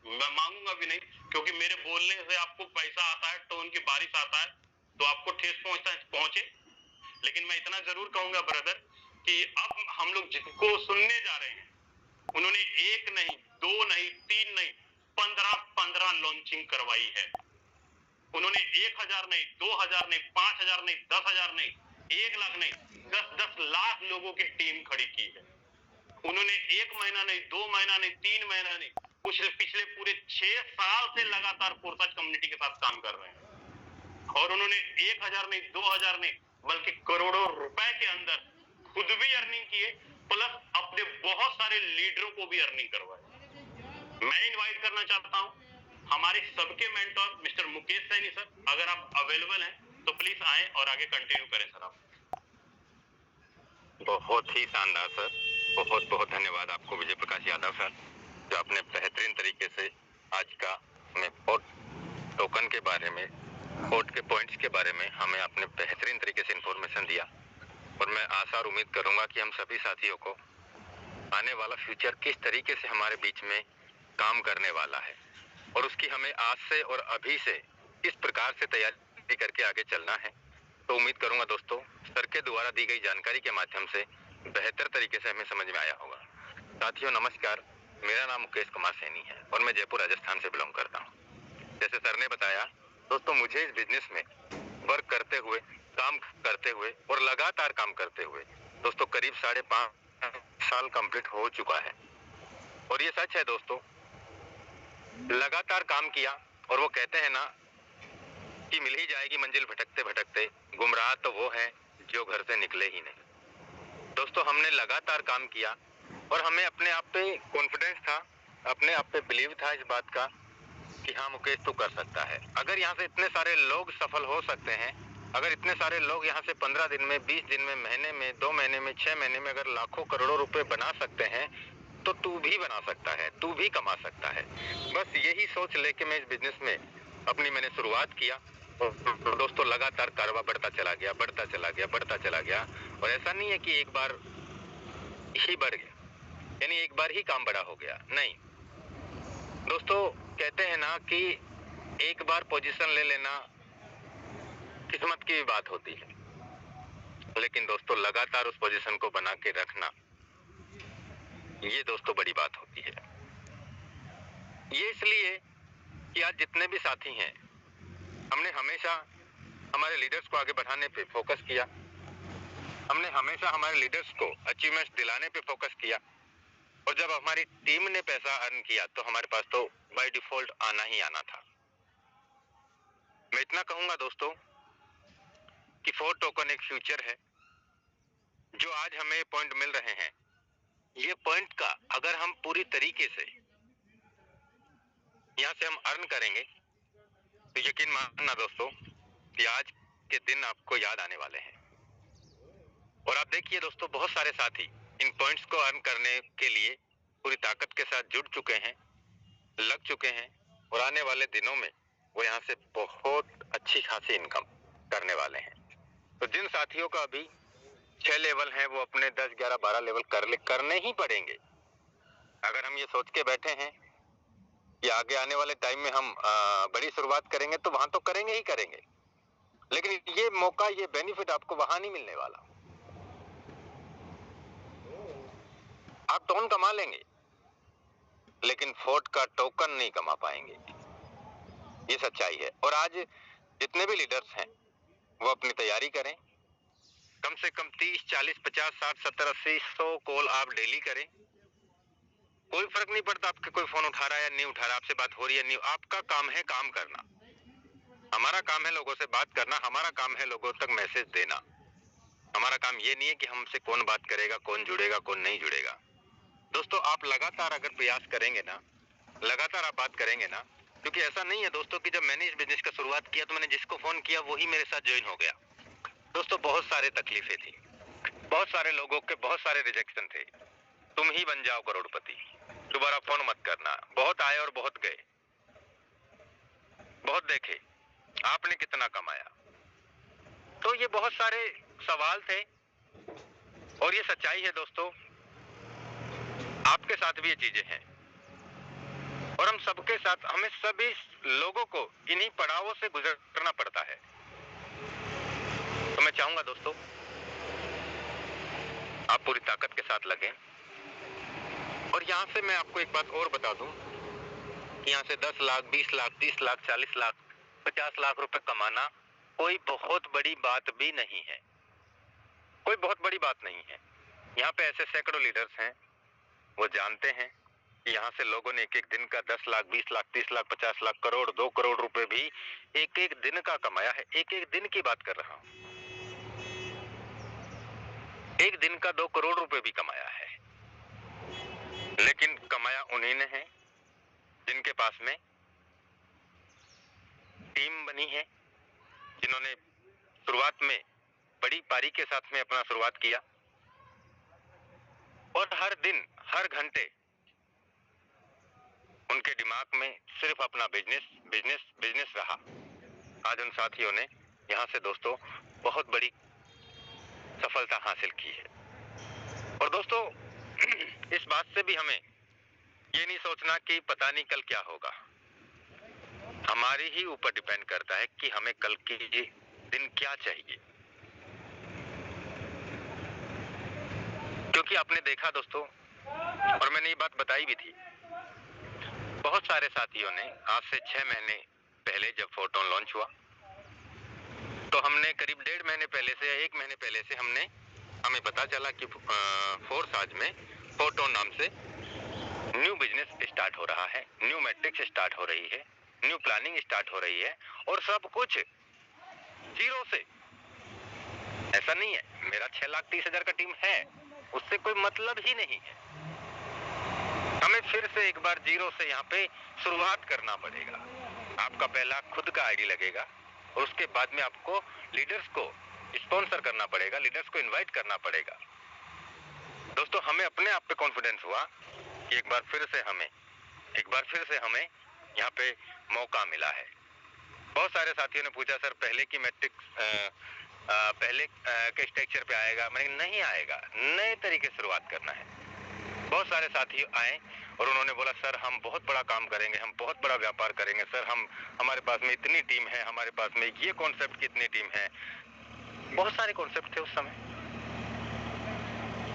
मैं मांगूंगा भी नहीं, क्योंकि मेरे बोलने से आपको पैसा आता है, टोन की बारिश आता है, तो आपको ठेस पहुंचे। लेकिन मैं इतना जरूर कहूंगा ब्रदर कि अब हम लोग जिनको सुनने जा रहे हैं, उन्होंने 1 नहीं, 2 नहीं, 3 नहीं, 15 लॉन्चिंग करवाई है। उन्होंने 1000 नहीं, 2000 नहीं, 5000 नहीं, 10,000 नहीं, 1 लाख नहीं, 10-10 लाख लोगों की टीम खड़ी की है। उन्होंने 1 महीना नहीं, 2 महीना नहीं, 3 महीना नहीं, कुछ पिछले पूरे 6 साल से लगातार फोर्सज कम्युनिटी के साथ काम कर रहे हैं, और उन्होंने 1000 नहीं, 2000 नहीं, बल्कि करोड़ों रुपए के अंदर खुद भी अर्निंग किए, प्लस अपने बहुत सारे लीडरों को भी अर्निंग करवाए। मैं इनवाइट करना चाहता हूं हमारे सबके mentor mister Mukesh Saini sir, अगर आप अवेलेबल हैं तो प्लीज आए और आगे कंटिन्यू करें सर। आप बहुत ही शानदार सर, बहुत बहुत धन्यवाद आपको विजय प्रकाश यादव सर, जो आपने बेहतरीन तरीके से आज का हमें फोर्ट टोकन के बारे में, फोर्ट के पॉइंट्स के बारे में हमें आपने बेहतरीन तरीके से इंफॉर्मेशन दिया। और मैं आशा और उम्मीद करूंगा कि हम सभी साथियों को आने वाला फ्यूचर किस तरीके से हमारे बीच में काम करने वाला है, और उसकी हमें आज से और अभी से किस प्रकार से तैयारी करके आगे चलना है। तो उम्मीद करूंगा दोस्तों सर के द्वारा दी गई जानकारी के माध्यम से बेहतर तरीके से हमें समझ में आया होगा। साथियों नमस्कार, मेरा नाम मुकेश कुमार सैनी है और मैं जयपुर राजस्थान से बिलोंग करता हूँ। जैसे सर ने बताया दोस्तों, मुझे इस बिजनेस में वर्क करते हुए, काम करते हुए और लगातार काम करते हुए दोस्तों करीब 5.5 साल कंप्लीट हो चुका है। और ये सच है दोस्तों, लगातार काम किया, और वो कहते हैं ना कि मिल ही जाएगी मंजिल भटकते भटकते, गुमराह तो वो है जो घर से निकले ही नहीं। दोस्तों हमने लगातार काम किया और हमें अपने आप पे कॉन्फिडेंस था, अपने आप पे बिलीव था इस बात का कि हाँ मुकेश तू कर सकता है। अगर यहाँ से इतने सारे लोग सफल हो सकते हैं, अगर इतने सारे लोग यहाँ से 15 दिन में, 20 दिन में, महीने में, 2 महीने में, 6 महीने में अगर लाखों करोड़ों रुपए बना सकते हैं, तो तू भी बना सकता है, तू भी कमा सकता है। बस यही सोच लेके मैं इस बिजनेस में अपनी मैंने शुरुआत किया, और दोस्तों लगातार कारोबार बढ़ता चला गया, बढ़ता चला गया, बढ़ता चला गया। और ऐसा नहीं है कि एक बार ही बढ़ गया, यानी एक बार ही काम बड़ा हो गया, नहीं दोस्तों। कहते हैं ना कि एक बार पोजीशन ले लेना किस्मत की बात होती है, लेकिन दोस्तों लगातार उस पोजीशन को बना के रखना, ये दोस्तों बड़ी बात होती है। ये इसलिए कि आज जितने भी साथी हैं, हमने हमेशा हमारे लीडर्स को आगे बढ़ाने पे फोकस किया, हमने हमेशा हमारे लीडर्स को अचीवमेंट्स दिलाने पे फोकस किया, और जब हमारी टीम ने पैसा अर्न किया तो हमारे पास तो बाय डिफॉल्ट आना ही आना था। मैं इतना कहूंगा दोस्तों कि फोर्ट टोकन एक फ्यूचर है। जो आज हमें पॉइंट मिल रहे हैं, ये पॉइंट का अगर हम पूरी तरीके से यहाँ से हम अर्न करेंगे तो यकीन मानना दोस्तों कि आज के दिन आपको याद आने वाले हैं। और आप देखिए दोस्तों, बहुत सारे साथी इन पॉइंट्स को अर्न करने के लिए पूरी ताकत के साथ जुड़ चुके हैं, लग चुके हैं, और आने वाले दिनों में वो यहाँ से बहुत अच्छी खासी इनकम करने वाले हैं। तो जिन साथियों का अभी 6 लेवल हैं, वो अपने 10, 11, 12 लेवल करने ही पड़ेंगे। अगर हम ये सोच के बैठे हैं कि आगे आने वाले टाइम में हम बड़ी शुरुआत करेंगे, तो वहां तो करेंगे ही करेंगे, लेकिन ये मौका, ये बेनिफिट आपको वहां नहीं मिलने वाला। आप टोन कमा लेंगे, लेकिन फोर्ट का टोकन नहीं कमा पाएंगे, ये सच्चाई है। और आज जितने भी लीडर्स हैं वो अपनी तैयारी करें, कम से कम 30, 40, 50, 60, 70, 80, 100 कॉल आप डेली करें। कोई फर्क नहीं पड़ता आपके कोई फोन उठा रहा है या नहीं उठा रहा, आपसे बात हो रही है नहीं, आपका काम है काम करना। हमारा काम है लोगों से बात करना, हमारा काम है लोगों तक मैसेज देना। हमारा काम ये नहीं है कि हमसे कौन बात करेगा, कौन जुड़ेगा, कौन नहीं जुड़ेगा। दोस्तों आप लगातार अगर प्रयास करेंगे ना, लगातार आप बात करेंगे ना, क्योंकि ऐसा नहीं है दोस्तों कि जब मैंने इस बिजनेस का शुरुआत किया तो मैंने जिसको फोन किया वही मेरे साथ ज्वाइन हो गया। दोस्तों बहुत सारे तकलीफें थी, बहुत सारे लोगों के बहुत सारे रिजेक्शन थे। तुम ही बन जाओ करोड़पति, दोबारा फोन मत करना। बहुत आए और बहुत गए, बहुत देखे, आपने कितना कमाया। तो ये बहुत सारे सवाल थे और ये सच्चाई है दोस्तों, आपके साथ भी ये चीजें हैं और हम सबके साथ, हमें सभी लोगों को इन्हीं पड़ावों से गुजरना पड़ता है। तो मैं चाहूंगा दोस्तों आप पूरी ताकत के साथ लगें। और यहां से मैं आपको एक बात और बता दूं कि यहां से 10 लाख, 20 लाख, 30 लाख, 40 लाख, 50 लाख रुपए कमाना कोई बहुत बड़ी बात भी नहीं है, कोई बहुत बड़ी बात नहीं है। यहाँ पे ऐसे सैकड़ों लीडर्स हैं, वो जानते हैं कि यहाँ से लोगों ने एक एक दिन का 10 लाख, 20 लाख, 30 लाख, 50 लाख, करोड़, 2 करोड़ रुपए भी एक एक दिन का कमाया है। एक एक दिन की बात कर रहा हूं, एक दिन का 2 करोड़ रुपए भी कमाया है। लेकिन कमाया उन्हीं ने है जिनके पास में टीम बनी है, जिन्होंने शुरुआत में बड़ी पारी के साथ में अपना शुरुआत किया और हर दिन, हर घंटे उनके दिमाग में सिर्फ अपना बिजनेस, बिजनेस, बिजनेस रहा। आज उन साथियों ने यहां से दोस्तों बहुत बड़ी सफलता हासिल की है। और दोस्तों इस बात से भी हमें ये नहीं सोचना कि पता नहीं कल क्या होगा। हमारे ही ऊपर डिपेंड करता है कि हमें कल के दिन क्या चाहिए। क्योंकि आपने देखा दोस्तों, और मैंने ये बात बताई भी थी, बहुत सारे साथियों ने आज से 6 महीने पहले जब फोटोन लॉन्च हुआ तो हमने करीब 1.5 महीने पहले से, 1 महीने पहले से हमें पता चला कि फोर्स आज में फोटोन नाम से न्यू बिजनेस स्टार्ट हो रहा है, न्यू मैट्रिक्स स्टार्ट हो रही है, न्यू प्लानिंग स्टार्ट हो रही है और सब कुछ जीरो से। ऐसा नहीं है मेरा 6,30,000 का टीम है, उससे कोई मतलब ही नहीं है। हमें फिर से एक बार जीरो से यहाँ पे शुरुआत करना पड़ेगा। आपका पहला खुद का आईडी लगेगा और उसके बाद में आपको लीडर्स को स्पॉन्सर करना पड़ेगा, लीडर्स को इनवाइट करना पड़ेगा। दोस्तों हमें अपने आप पे कॉन्फिडेंस हुआ कि एक बार फिर से हमें यहाँ पे मौका मिला है। बहुत सारे साथियों ने पूछा सर पहले की मैट्रिक्स पहले के स्ट्रक्चर पे आएगा? मैंने नहीं आएगा, नए तरीके से शुरुआत करना है। बहुत सारे साथी आए और उन्होंने बोला सर हम बहुत बड़ा काम करेंगे, हम बहुत बड़ा व्यापार करेंगे सर, हमारे पास में इतनी टीम है, हमारे पास में ये कॉन्सेप्ट की इतनी टीम है। बहुत सारे कॉन्सेप्ट थे उस समय,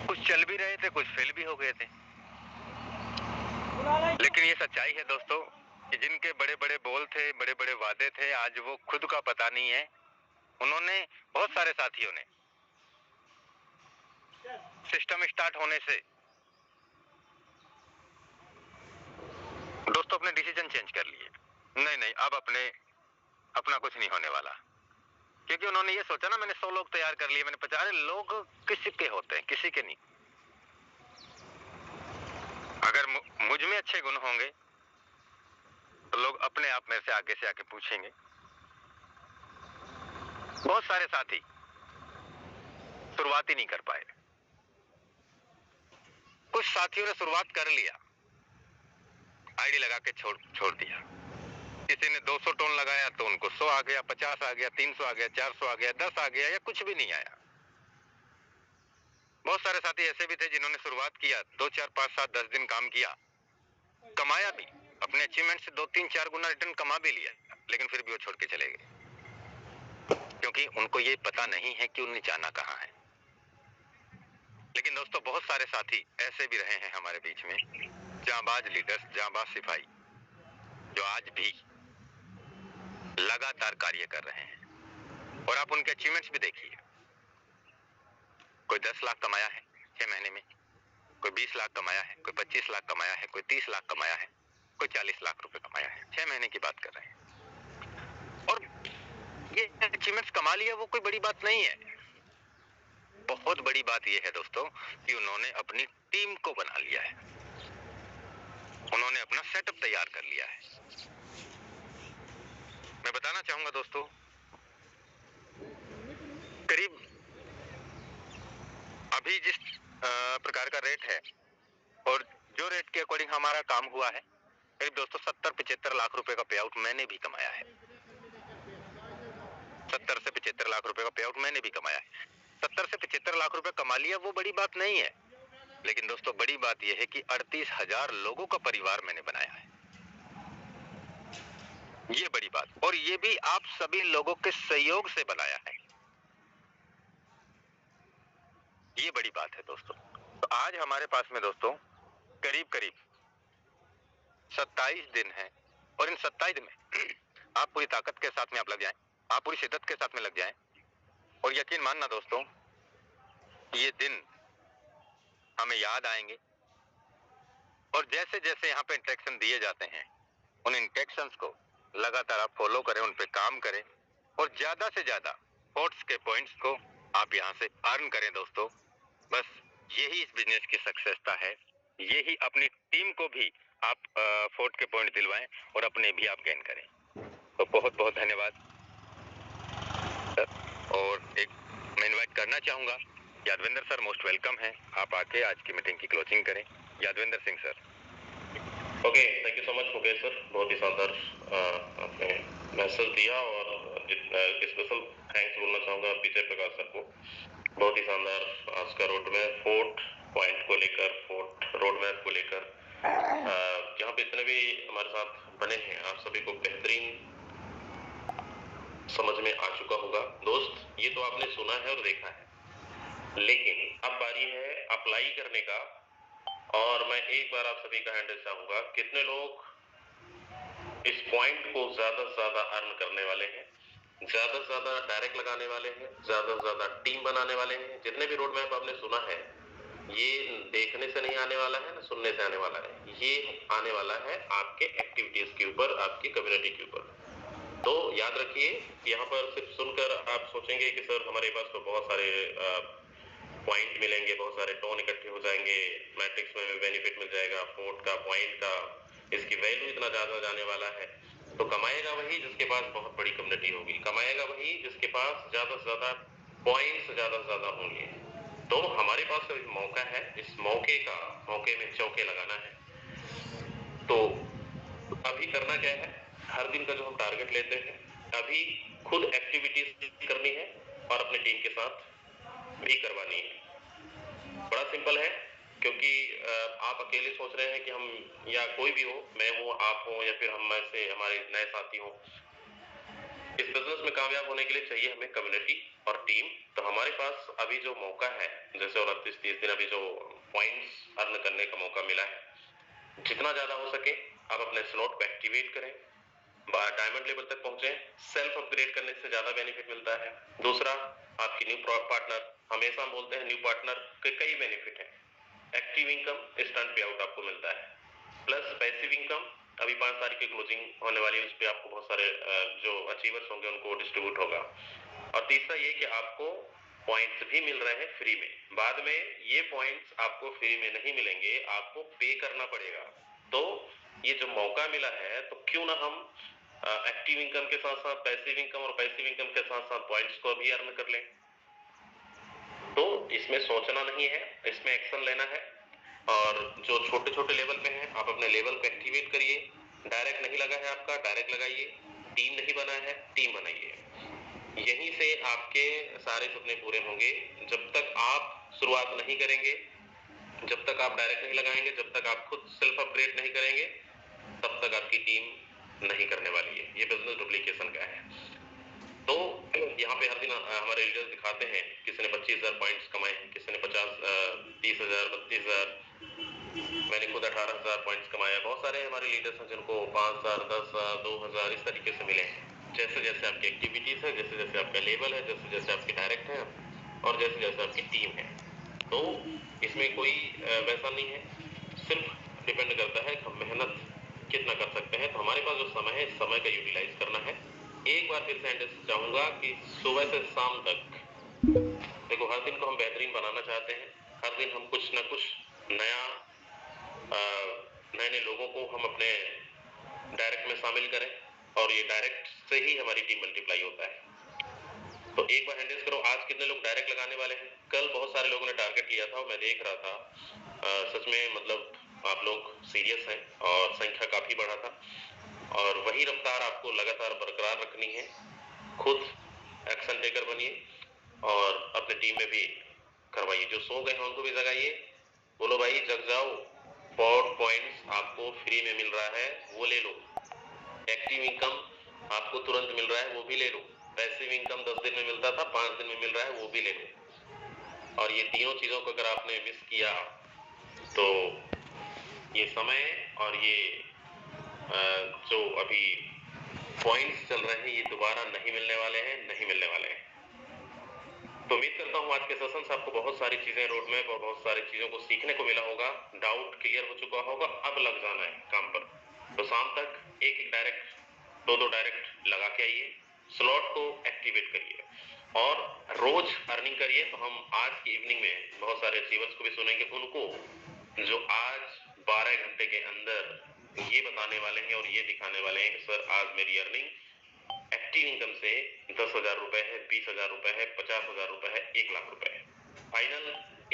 कुछ चल भी रहे थे, कुछ फेल भी हो गए थे। लेकिन ये सच्चाई है दोस्तों कि जिनके बड़े बड़े बोल थे, बड़े बड़े वादे थे, आज वो खुद का पता नहीं है। उन्होंने, बहुत सारे साथियों ने सिस्टम स्टार्ट होने से दोस्तों अपने डिसीजन चेंज कर लिए। नहीं अब अपना कुछ नहीं होने वाला, क्योंकि उन्होंने ये सोचा ना मैंने 100 लोग तैयार कर लिए, मैंने 50 लोग किसी के होते हैं, किसी के नहीं। अगर मुझ में अच्छे गुण होंगे तो लोग अपने आप मेरे से आके पूछेंगे। बहुत सारे साथी शुरुआत ही नहीं कर पाए। कुछ साथियों ने शुरुआत कर लिया, आईडी लगा के छोड़ दिया। किसी ने 200 टोन लगाया तो उनको 100 आ गया, 50 आ गया, 300 आ गया, 400 आ गया, 10 आ गया या कुछ भी नहीं आया। बहुत सारे साथी ऐसे भी थे जिन्होंने शुरुआत किया, 2, 4, 5, 7, 10 दिन काम किया, कमाया भी, अपने अचीवमेंट से 2, 3, 4 गुना रिटर्न कमा भी लिया, लेकिन फिर भी वो छोड़ के चले गए, क्योंकि उनको ये पता नहीं है कि उन्हें जाना कहाँ है। लेकिन दोस्तों बहुत सारे साथी ऐसे भी रहे हैं हमारे बीच में, जांबाज लीडर्स, जांबाज सिपाही, जो आज भी लगातार कार्य कर रहे हैं। और आप उनके अचीवमेंट्स भी देखिए, कोई 10 लाख कमाया है 6 महीने में, कोई 20 लाख कमाया है, कोई 25 लाख कमाया है, कोई 30 लाख कमाया है, कोई 40 लाख रुपए कमाया है। 6 महीने की बात कर रहे हैं। और ये अचीवमेंट्स कमा लिया वो कोई बड़ी बात नहीं है। बहुत बड़ी बात यह है दोस्तों कि उन्होंने अपनी टीम को बना लिया है, उन्होंने अपना सेटअप तैयार कर लिया है। मैं बताना चाहूंगा दोस्तों, करीब अभी जिस प्रकार का रेट है और जो रेट के अकॉर्डिंग हमारा काम हुआ है, करीब दोस्तों 70-75 लाख रुपए का पे आउट मैंने भी कमाया है। 70 से 75 लाख रुपए का पे आउट मैंने भी कमाया है। 70 से 75 लाख रुपए कमा लिया वो बड़ी बात नहीं है, लेकिन दोस्तों बड़ी बात यह है कि 38,000 लोगों का परिवार मैंने बनाया है। ये बड़ी बात, और ये भी आप सभी लोगों के सहयोग से बनाया है। ये बड़ी बात है दोस्तों। तो आज हमारे पास में दोस्तों करीब 27 दिन है, और इन 27 दिन में आप पूरी ताकत के साथ में आप लग जाएं, आप पूरी शिद्दत के साथ में लग जाएं, और यकीन मानना दोस्तों ये दिन हमें याद आएंगे। और जैसे जैसे यहाँ पे इंस्ट्रक्शन दिए जाते हैं, उन इंस्ट्रक्शंस को लगातार आप फॉलो करें, उन पे काम करें, और ज्यादा से ज्यादा फोर्ट्स के पॉइंट्स को आप यहाँ से अर्न करें दोस्तों। बस यही इस बिजनेस की सक्सेसता है। यही अपनी टीम को भी आप फोर्ट के पॉइंट दिलवाएं और अपने भी आप गेन करें। तो बहुत बहुत धन्यवाद सर। और एक मैं इनवाइट करना चाहूंगा, यादविंदर सर मोस्ट वेलकम है, आप आके आज की मीटिंग की क्लोजिंग करें। Yadvinder Singh sir. Okay, thank you so much Mukesh sir, बहुत ही शानदार आपने मैसेज दिया, और स्पेशल थैंक्स बोलना चाहूँगा विजय प्रकाश सर को। बहुत ही शानदार आज का रोड मैप, फोर्ट पॉइंट को लेकर, फोर्ट रोड मैप को लेकर, जहाँ पे इतने भी हमारे साथ बने हैं, आप सभी को बेहतरीन समझ में आ चुका होगा। दोस्त, ये तो आपने सुना है और देखा है, लेकिन अब बारी है अप्लाई करने का। और मैं एक बार आप सभी का हैंडल चाहूंगा, कितने लोग इस पॉइंट को ज्यादा से ज्यादा अर्न करने वाले हैं, ज्यादा से ज्यादा डायरेक्ट लगाने वाले हैं, ज्यादा से ज्यादा टीम बनाने वाले हैं। जितने भी रोड मैप आपने सुना है, ये देखने से नहीं आने वाला है ना सुनने से आने वाला है, ये आने वाला है आपके एक्टिविटीज के ऊपर, आपकी कम्युनिटी के ऊपर। तो याद रखिए, यहाँ पर सिर्फ सुनकर आप सोचेंगे कि सर हमारे पास तो बहुत सारे पॉइंट मिलेंगे, बहुत सारे टोन इकट्ठे हो जाएंगे, मैट्रिक्स में बेनिफिट मिल जाएगा, फोर्ट का, पॉइंट का, इसकी वैल्यू इतना ज्यादा जाने वाला है। तो कमाएगा वही जिसके पास बहुत बड़ी कम्युनिटी होगी, कमाएगा वही जिसके पास ज्यादा से ज्यादा पॉइंट्स ज्यादा से ज्यादा होंगे। तो हमारे पास तो मौका है, इस मौके में चौके लगाना है। तो अभी करना क्या है, हर दिन का जो हम टारगेट लेते हैं, अभी खुद एक्टिविटीज करनी है और अपने टीम के साथ भी करवानी है। बड़ा सिंपल है, क्योंकि आप अकेले सोच रहे हैं कि हम, या कोई भी हो, मैं हूं, आप हो, या फिर हम में से हमारे नए साथी हो, इस बिजनेस में कामयाब होने के लिए चाहिए हमें कम्युनिटी और टीम। तो हमारे पास अभी जो मौका है, जैसे 29-30 दिन अभी जो पॉइंट्स अर्न करने का मौका मिला है, जितना ज्यादा हो सके आप अपने स्लॉट को एक्टिवेट करें, डायमंड लेवल तक पहुंचे। सेल्फ अपग्रेड करने से ज्यादा बेनिफिट मिलता है। दूसरा, आपकी न्यू पार्टनर, हमेशा हम बोलते हैं न्यू पार्टनर के कई बेनिफिट हैं। एक्टिव इनकम, इंस्टेंट पे आउट आपको मिलता है, प्लस पैसिव इनकम अभी 5 तारीख की क्लोजिंग होने वाली है, उस पर आपको बहुत सारे जो अचीवर्स होंगे उनको डिस्ट्रीब्यूट होगा। और तीसरा ये कि आपको पॉइंट्स भी मिल रहे हैं फ्री में। बाद में ये पॉइंट्स आपको फ्री में नहीं मिलेंगे, आपको पे करना पड़ेगा। तो ये जो मौका मिला है, तो क्यों ना हम एक्टिव इनकम के साथ साथ पैसिव इनकम, और पैसिव इनकम के साथ साथ पॉइंट्स को भी अर्न कर लें। तो इसमें सोचना नहीं है, इसमें एक्शन लेना है। और जो छोटे छोटे लेवल पे हैं, आप अपने लेवल को एक्टिवेट करिए। डायरेक्ट नहीं लगा है आपका, डायरेक्ट लगाइए। टीम नहीं बना है, टीम बनाइए। यहीं से आपके सारे सपने पूरे होंगे। जब तक आप शुरुआत नहीं करेंगे, जब तक आप डायरेक्ट नहीं लगाएंगे, जब तक आप खुद सेल्फ अपग्रेड नहीं करेंगे, तब तक आपकी टीम नहीं करने वाली है। ये बिजनेस डुप्लीकेशन का है। तो यहाँ पे हर दिन हमारे लीडर्स दिखाते हैं, किसी ने 25,000 पॉइंट्स कमाए, किसी ने 50, 30,000, 32,000, मैंने खुद 18,000 पॉइंट्स कमाया। बहुत सारे हमारे लीडर्स हैं जिनको 5,000, 10,000, 2,000 इस तरीके से मिले हैं। जैसे जैसे आपकी एक्टिविटीज है, जैसे जैसे आपका लेवल है, जैसे जैसे आपके डायरेक्ट है, और जैसे जैसे आपकी टीम है। तो इसमें कोई वैसा नहीं है, सिर्फ डिपेंड करता है कि हम मेहनत कितना कर सकते हैं। तो हमारे पास जो समय है, इस समय का यूटिलाइज करना है। एक बार फिर से चाहूंगा कि सुबह से शाम तक देखो हर दिन को हम बेहतरीन बनाना चाहते हैं, हर दिन हम कुछ ना कुछ नया नए नए लोगों को हम अपने डायरेक्ट में शामिल करें और ये डायरेक्ट से ही हमारी टीम मल्टीप्लाई होता है। तो एक बार हैंडल्स करो, आज कितने लोग डायरेक्ट लगाने वाले हैं? कल बहुत सारे लोगों ने टारगेट लिया था और मैं देख रहा था सच में मतलब आप लोग सीरियस हैं और संख्या काफी बढ़ा था और वही रफ्तार आपको लगातार बरकरार रखनी है। खुद एक्शन टेकर बनिए और अपने टीम में भी करवाइए। जो सो गए हैं उनको भी जगाइए, बोलो भाई जग जाओ, पॉड पॉइंट्स आपको फ्री में मिल रहा है वो ले लो, एक्टिव इनकम आपको तुरंत मिल रहा है वो भी ले लो, पैसिव इनकम 10 दिन में मिलता था 5 दिन में मिल रहा है वो भी ले लो। और ये तीनों चीजों को अगर आपने मिस किया तो ये समय और ये जो अभी पॉइंट्स चल रहे हैं ये दोबारा नहीं मिलने वाले हैं, नहीं मिलने वाले हैं। तो उम्मीद करता हूँ आज के सेशन से आपको बहुत सारी चीजें रोड मैप और बहुत सारी चीजों को सीखने को मिला होगा, डाउट क्लियर हो चुका होगा। अब लग जाना है काम पर। तो शाम तक एक डायरेक्ट, दो डायरेक्ट लगा के आइए, स्लॉट को एक्टिवेट करिए और रोज अर्निंग करिए। तो हम आज की इवनिंग में बहुत सारे अचीवर्स को भी सुनेंगे, उनको जो आज 12 घंटे के अंदर ये बताने वाले हैं और ये दिखाने वाले हैं कि सर आज मेरी अर्निंग एक्टिव इनकम से 10,000 रुपए है, 20,000 रुपए है, 50,000 रुपए है, 1 लाख रुपए है। फाइनल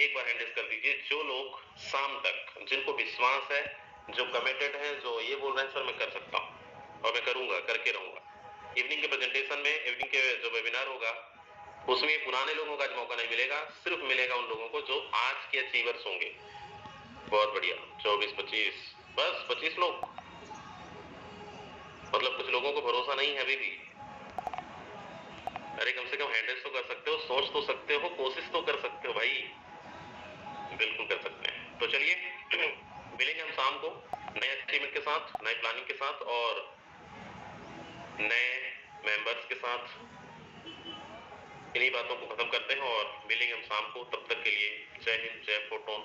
एक बार हैंडल्स कर दीजिए। जो लोग शाम तक, जिनको विश्वास है, जो कमिटेड है, जो ये बोल रहे हैं सर मैं कर सकता हूँ और मैं करूंगा, करके रहूंगा। इवनिंग के प्रेजेंटेशन में, इवनिंग के जो वेबिनार होगा उसमें पुराने लोगों का मौका नहीं मिलेगा, सिर्फ मिलेगा उन लोगों को जो आज के अचीवर्स होंगे। बहुत बढ़िया, 24-25, बस 25 लोग। मतलब कुछ लोगों को भरोसा नहीं है अभी भी। अरे कम से कम हैंडल्स तो कर सकते हो, सोच तो सकते हो, कोशिश तो कर सकते हो भाई। बिल्कुल कर सकते हैं। तो चलिए मिलेंगे हम शाम को नए अचीवमेंट के साथ, नए प्लानिंग के साथ और नए मेंबर्स के साथ। इन्हीं बातों को खत्म करते हैं और मिलेंगे हम शाम को। तब तक के लिए जय हिंद, जय फोटोन।